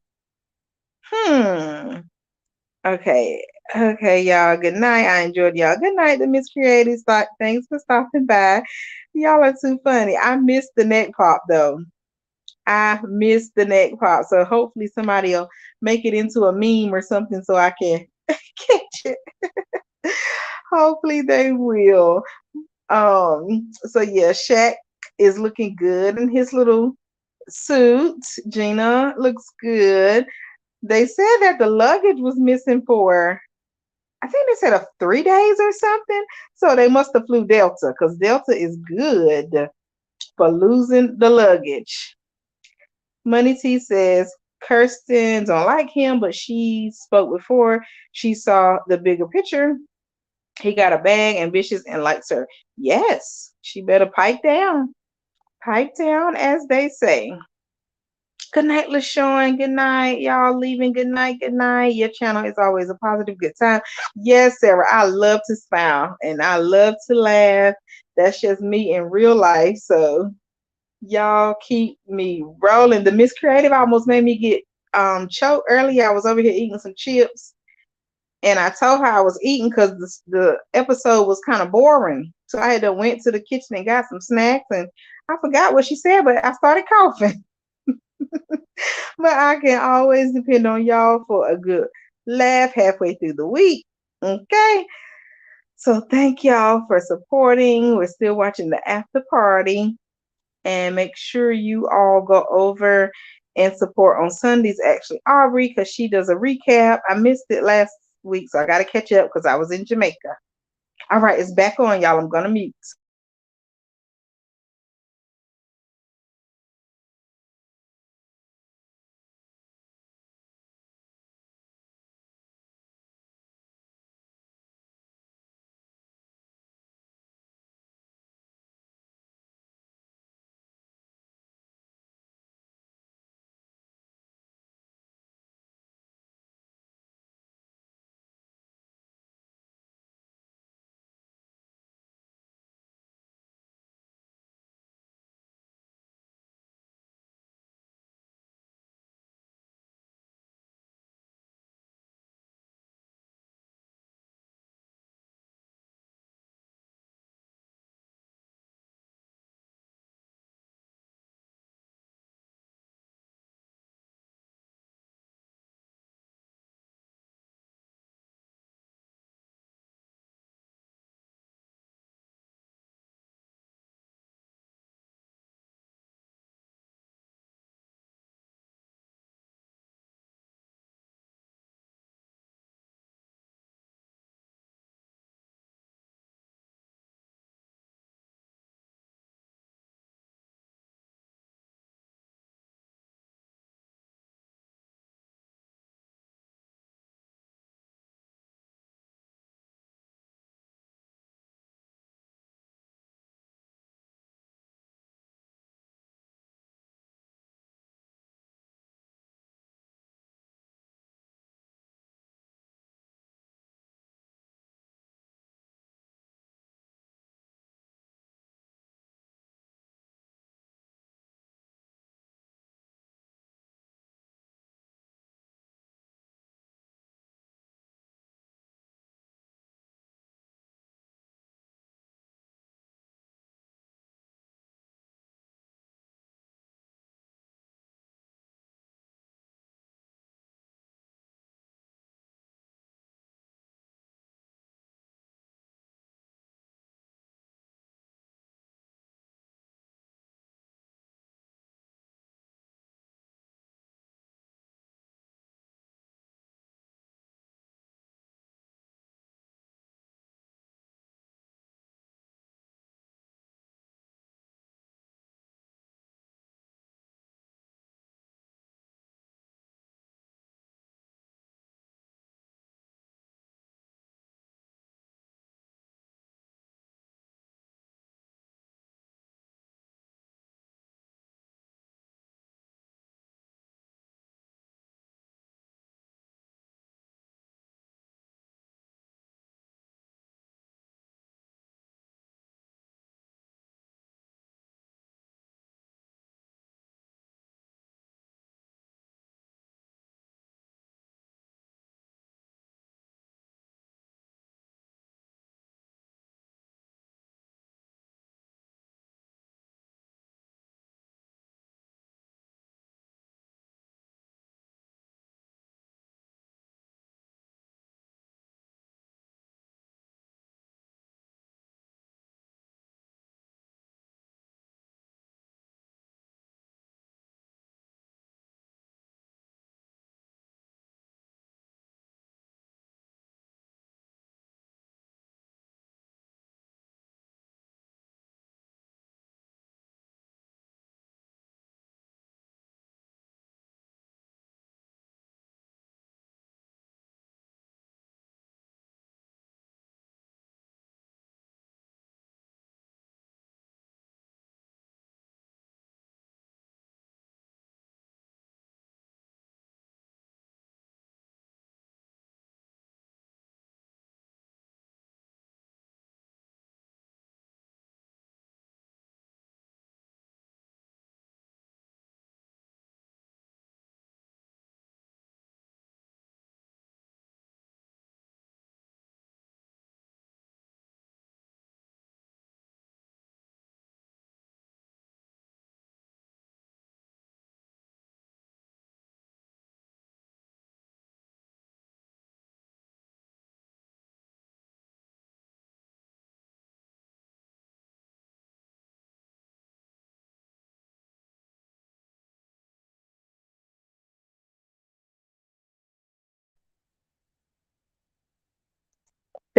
[SPEAKER 1] Hmm. Okay. Okay, y'all. Good night. I enjoyed y'all. Good night, the Miss Creative. Thanks for stopping by. Y'all are too funny. I missed the neck pop though. I missed the neck pop. So hopefully somebody will make it into a meme or something so I can catch it. Hopefully they will. So yeah, Shaq is looking good in his little suit. Gina looks good. They said that the luggage was missing for, I think they said, 3 days or something. So they must have flew Delta because Delta is good for losing the luggage. Money T says Kirsten don't like him, but she spoke before she saw the bigger picture. He got a bag, ambitious, and likes her. Yes, she better pipe down. Pipe down, as they say. Good night, LaShawn. Good night. Y'all leaving. Good night. Good night. Your channel is always a positive, good time. Yes, Sarah. I love to smile and I love to laugh. That's just me in real life. So y'all keep me rolling. The Miss Creative almost made me get choked earlier. I was over here eating some chips and I told her I was eating because the episode was kind of boring. So I had to went to the kitchen and got some snacks and I forgot what she said, but I started coughing. But I can always depend on y'all for a good laugh halfway through the week. Okay. So thank y'all for supporting. We're still watching the after party. And make sure you all go over and support on Sundays. Actually, Aubrey, because she does a recap. I missed it last week, so I got to catch up because I was in Jamaica. All right, it's back on, y'all. I'm going to mute.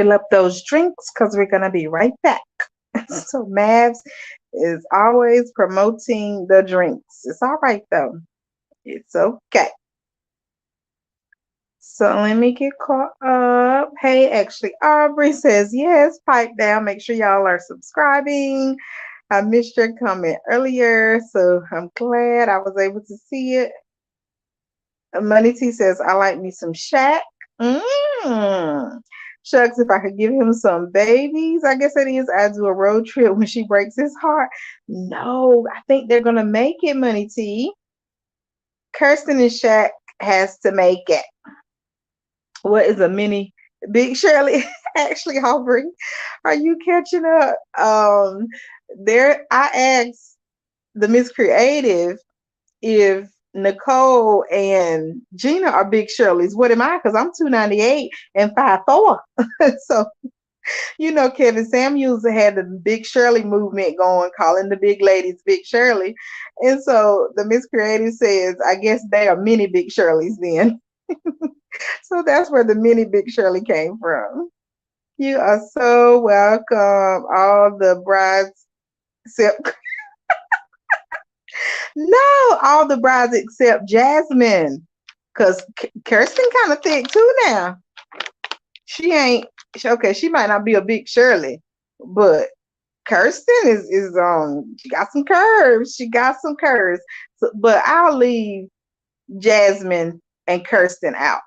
[SPEAKER 1] fill up those drinks because we're gonna be right back. So Mavs is always promoting the drinks. It's all right though. It's okay. So let me get caught up. Hey, actually, Aubrey says yes. Pipe down. Make sure y'all are subscribing. I missed your comment earlier, so I'm glad I was able to see it. Money T says, I like me some Shaq. Mm. Shucks, if I could give him some babies, I guess it is. I do a road trip when she breaks his heart. No, I think they're gonna make it, Money T. Kirsten and Shaq has to make it. What is a mini Big Shirley? Actually, Aubrey, are you catching up? There I asked the Miss Creative if Nicole and Gina are Big Shirleys. What am I? Because I'm 298 and 5'4". So Kevin Samuels had the Big Shirley movement going, calling the big ladies Big Shirley. And so the Miss Creative says, I guess they are mini Big Shirleys then. So that's where the mini Big Shirley came from. You are so welcome. All the brides except no, all the brides except Jasmine. Cause Kirsten kind of thick too now. She ain't okay. She might not be a Big Shirley, but Kirsten is she got some curves. She got some curves. So, but I'll leave Jasmine and Kirsten out.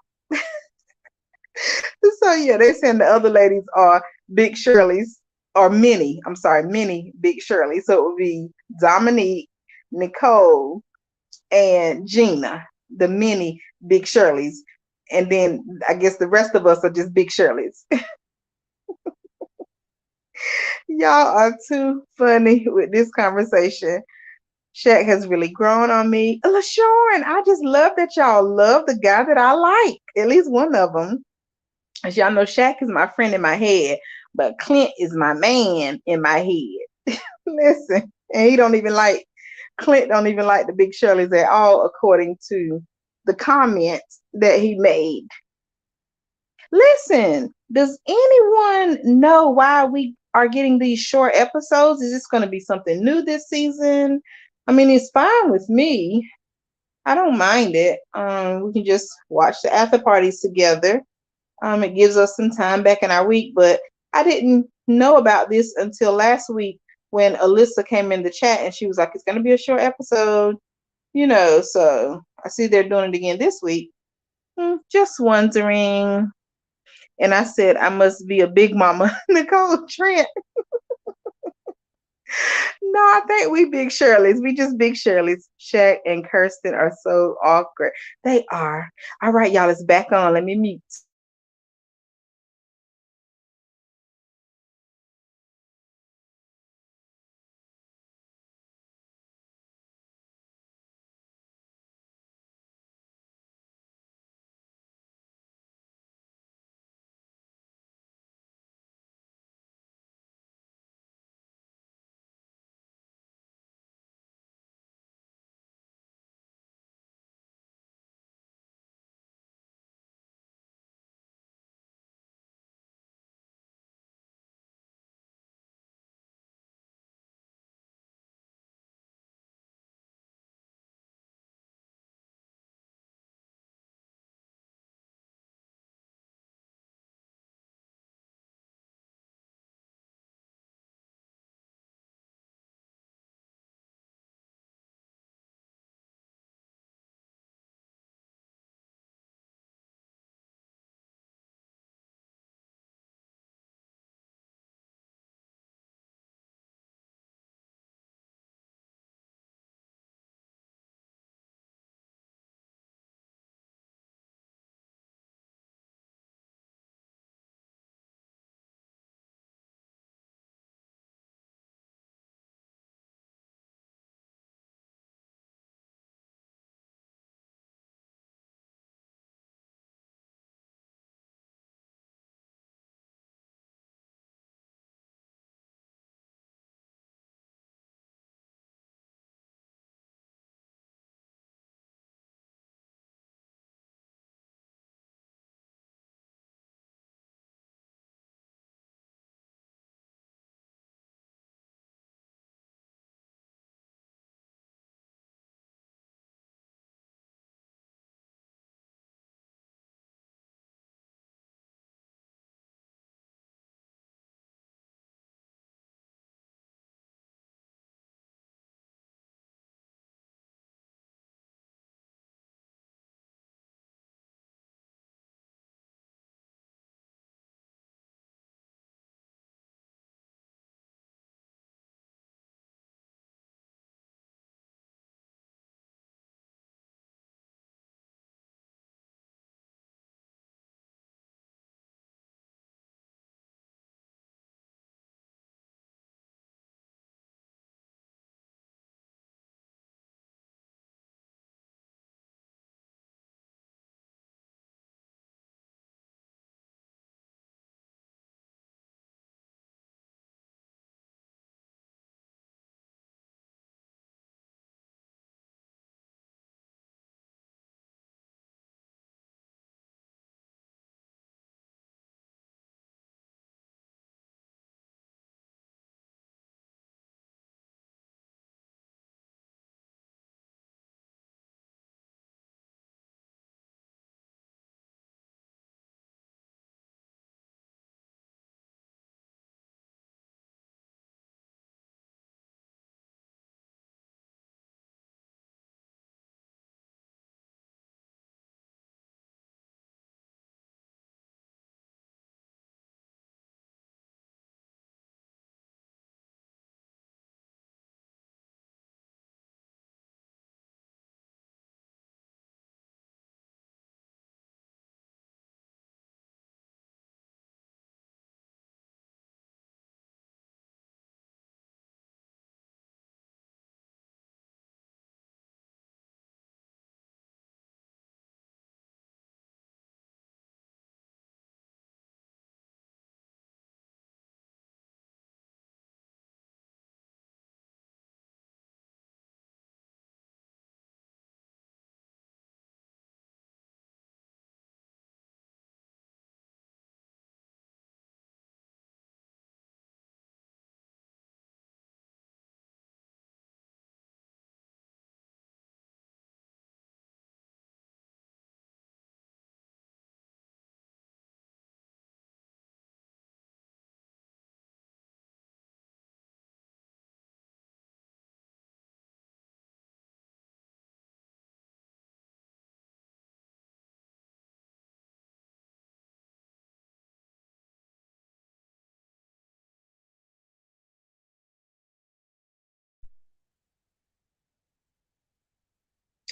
[SPEAKER 1] So yeah, they saying the other ladies are Big Shirleys or mini. I'm sorry, mini Big Shirley. So it would be Dominique, Nicole, and Gina, the mini Big Shirleys. And then I guess the rest of us are just Big Shirleys. Y'all are too funny with this conversation. Shaq has really grown on me. LaShawn, I just love that y'all love the guy that I like. At least one of them. As y'all know, Shaq is my friend in my head, but Clint is my man in my head. Listen, and Clint don't even like the Big Shirleys at all, according to the comments that he made. Listen, does anyone know why we are getting these short episodes? Is this going to be something new this season? I mean, it's fine with me. I don't mind it. We can just watch the after parties together. It gives us some time back in our week, but I didn't know about this until last week when Alyssa came in the chat and she was like, it's going to be a short episode, so I see they're doing it again this week. Just wondering. And I said, I must be a big mama, Nicole Trent. No, I think we Big Shirleys. We just Big Shirleys. Shaq and Kirsten are so awkward. They are. All right, y'all, it's back on. Let me mute.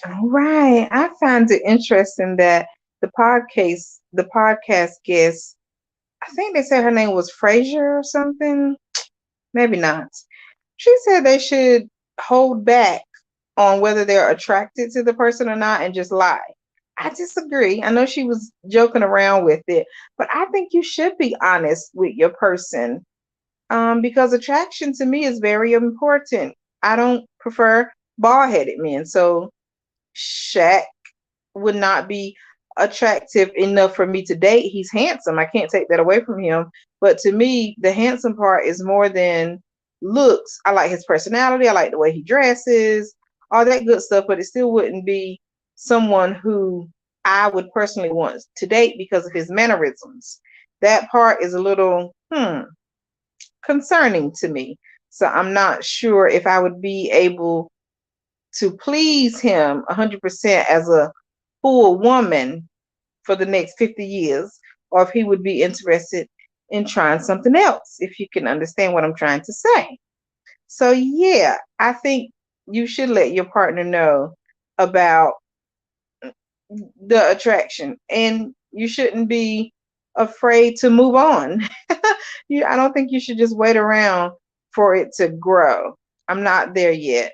[SPEAKER 1] All right. I find it interesting that the podcast guest, I think they said her name was Frazier or something. Maybe not. She said they should hold back on whether they're attracted to the person or not and just lie. I disagree. I know she was joking around with it, but I think you should be honest with your person, because attraction to me is very important. I don't prefer bald headed men. So Shaq would not be attractive enough for me to date. He's handsome. I can't take that away from him. But to me, the handsome part is more than looks. I like his personality. I like the way he dresses, all that good stuff. But it still wouldn't be someone who I would personally want to date because of his mannerisms. That part is a little concerning to me. So I'm not sure if I would be able to please him 100% as a full woman for the next 50 years, or if he would be interested in trying something else, if you can understand what I'm trying to say. So, yeah, I think you should let your partner know about the attraction, and you shouldn't be afraid to move on. I don't think you should just wait around for it to grow. I'm not there yet.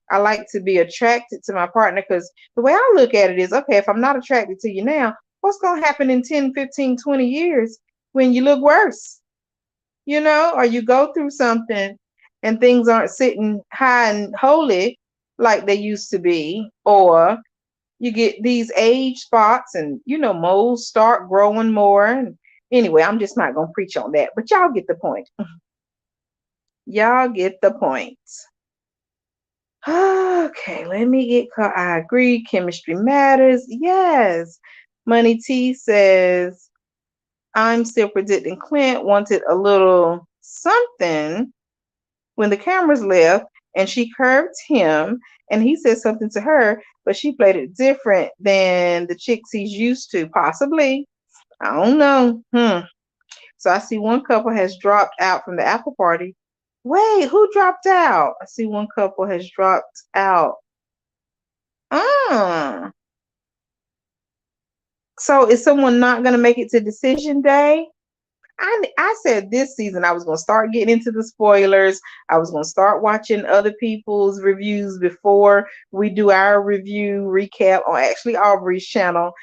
[SPEAKER 1] I like to be attracted to my partner because the way I look at it is, okay, if I'm not attracted to you now, what's going to happen in 10, 15, 20 years when you look worse? Or you go through something and things aren't sitting high and holy like they used to be, or you get these age spots and, moles start growing more. And anyway, I'm just not going to preach on that, but y'all get the point. Y'all get the point. Okay, let me get caught. I agree. Chemistry matters. Yes. Money T says, I'm still predicting Clint wanted a little something when the cameras left and she curved him and he said something to her, but she played it different than the chicks he's used to. Possibly. I don't know. So I see one couple has dropped out from the Apple party. Wait, who dropped out? I see one couple has dropped out. Ah, so is someone not going to make it to decision day? I said this season I was going to start getting into the spoilers. I was going to start watching other people's reviews before we do our review recap on actually Aubrey's channel.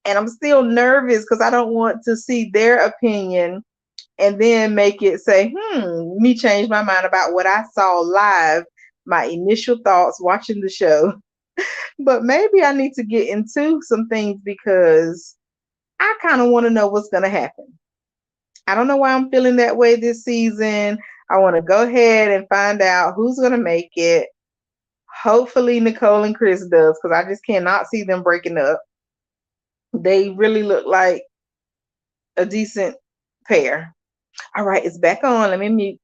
[SPEAKER 1] And I'm still nervous because I don't want to see their opinion and then make it say, me change my mind about what I saw live, my initial thoughts watching the show. But maybe I need to get into some things because I kind of want to know what's going to happen. I don't know why I'm feeling that way this season. I want to go ahead and find out who's going to make it. Hopefully, Nicole and Chris does because I just cannot see them breaking up. They really look like a decent pair. All right, it's back on. Let me mute.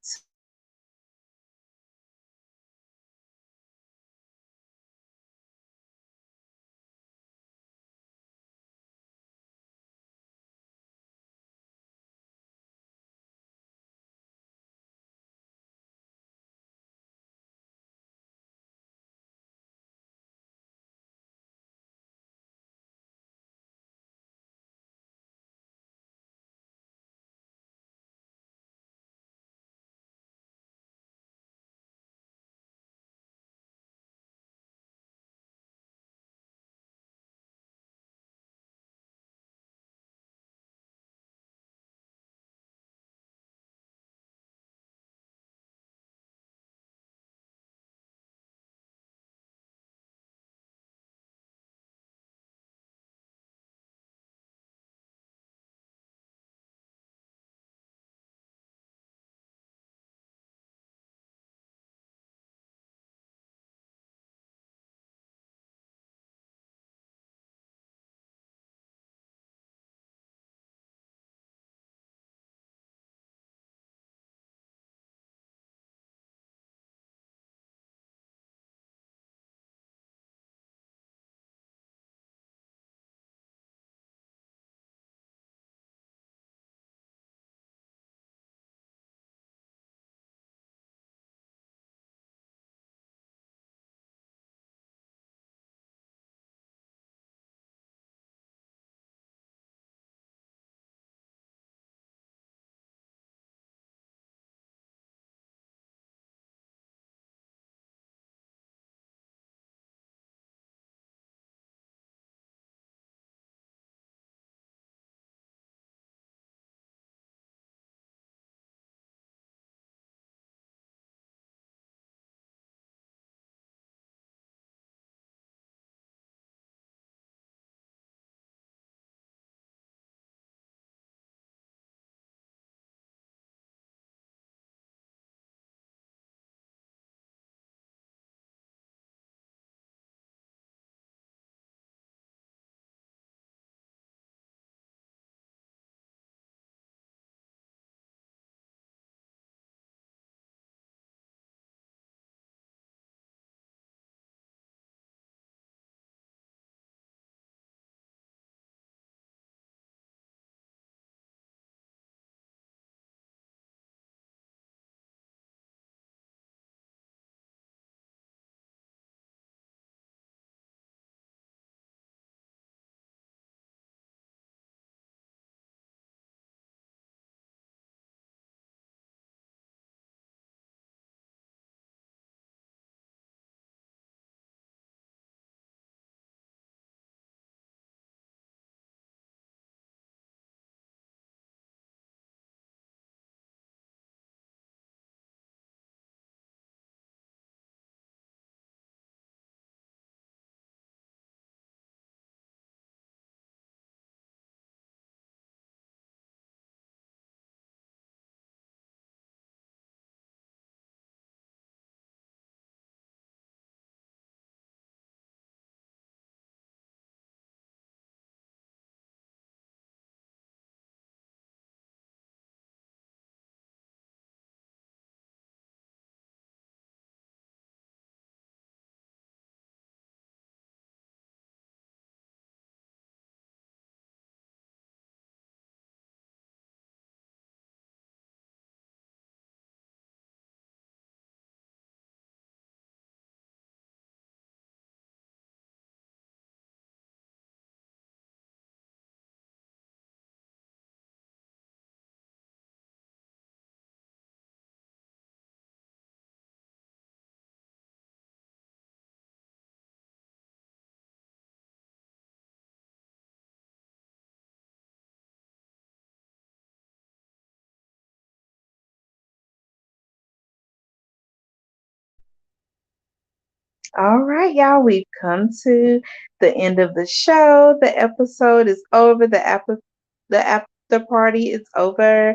[SPEAKER 1] All right, y'all, we've come to the end of the show. The episode is over. The after party is over.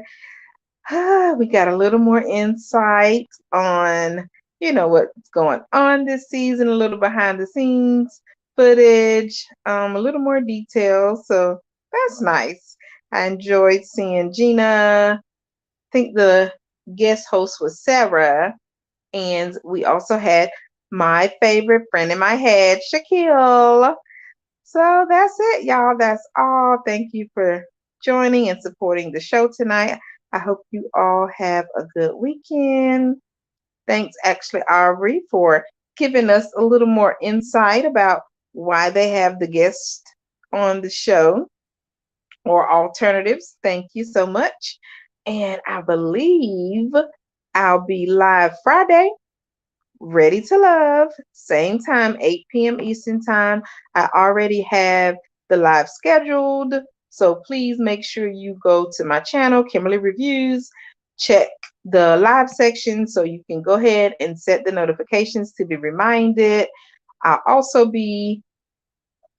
[SPEAKER 1] We got a little more insight on, what's going on this season, a little behind the scenes footage, a little more detail. So that's nice. I enjoyed seeing Gina. I think the guest host was Sarah. And we also had my favorite friend in my head, Shaquille. So that's it, y'all. That's all. Thank you for joining and supporting the show tonight. I hope you all have a good weekend. Thanks, actually, Aubrey, for giving us a little more insight about why they have the guest on the show or alternatives. Thank you so much. And I believe I'll be live Friday. Ready to Love, same time, 8 p.m. Eastern Time. I already have the live scheduled, so please make sure you go to my channel, Kimberly Reviews, check the live section so you can go ahead and set the notifications to be reminded. I'll also be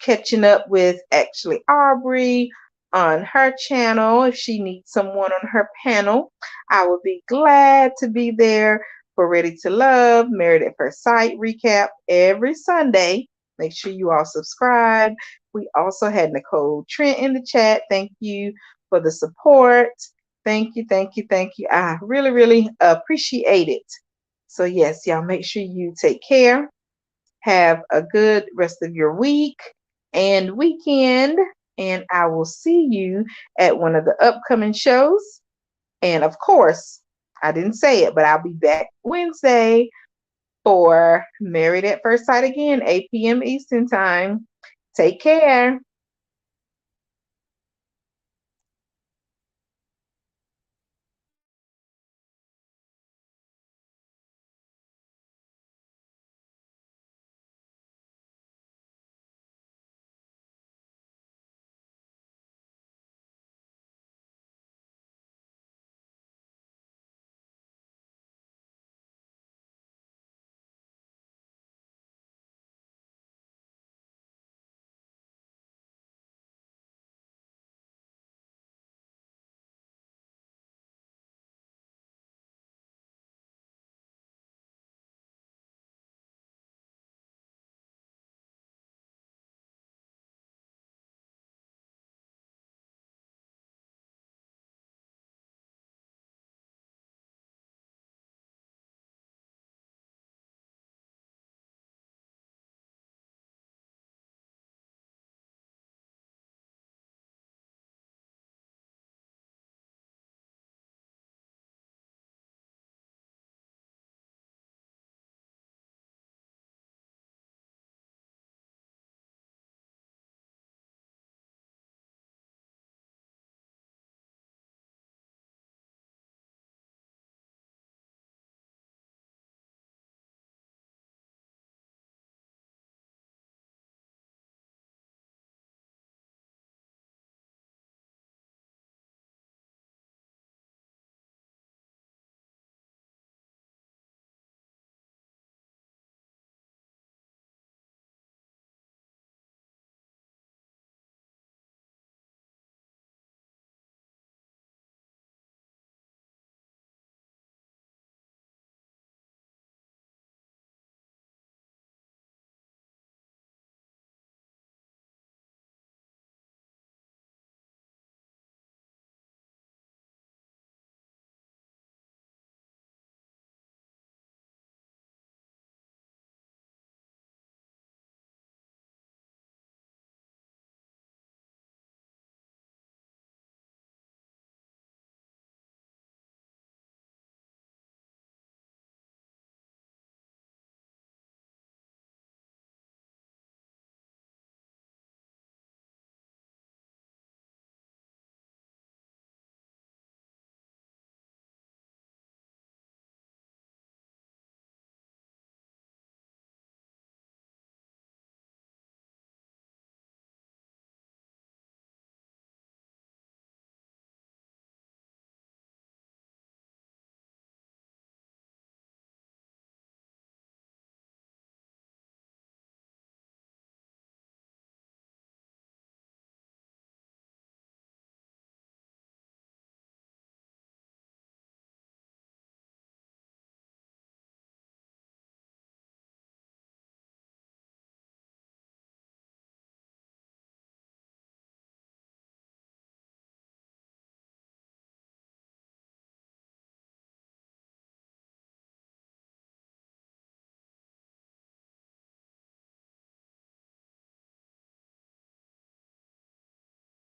[SPEAKER 1] catching up with actually Aubrey on her channel. If she needs someone on her panel, I will be glad to be there for Ready to Love, Married at First Sight recap every Sunday. Make sure you all subscribe. We also had Nicole Trent in the chat. Thank you for the support. Thank you, thank you, thank you. I really, really appreciate it. So, yes, y'all make sure you take care. Have a good rest of your week and weekend. And I will see you at one of the upcoming shows. And of course, I didn't say it, but I'll be back Wednesday for Married at First Sight again, 8 p.m. Eastern Time. Take care.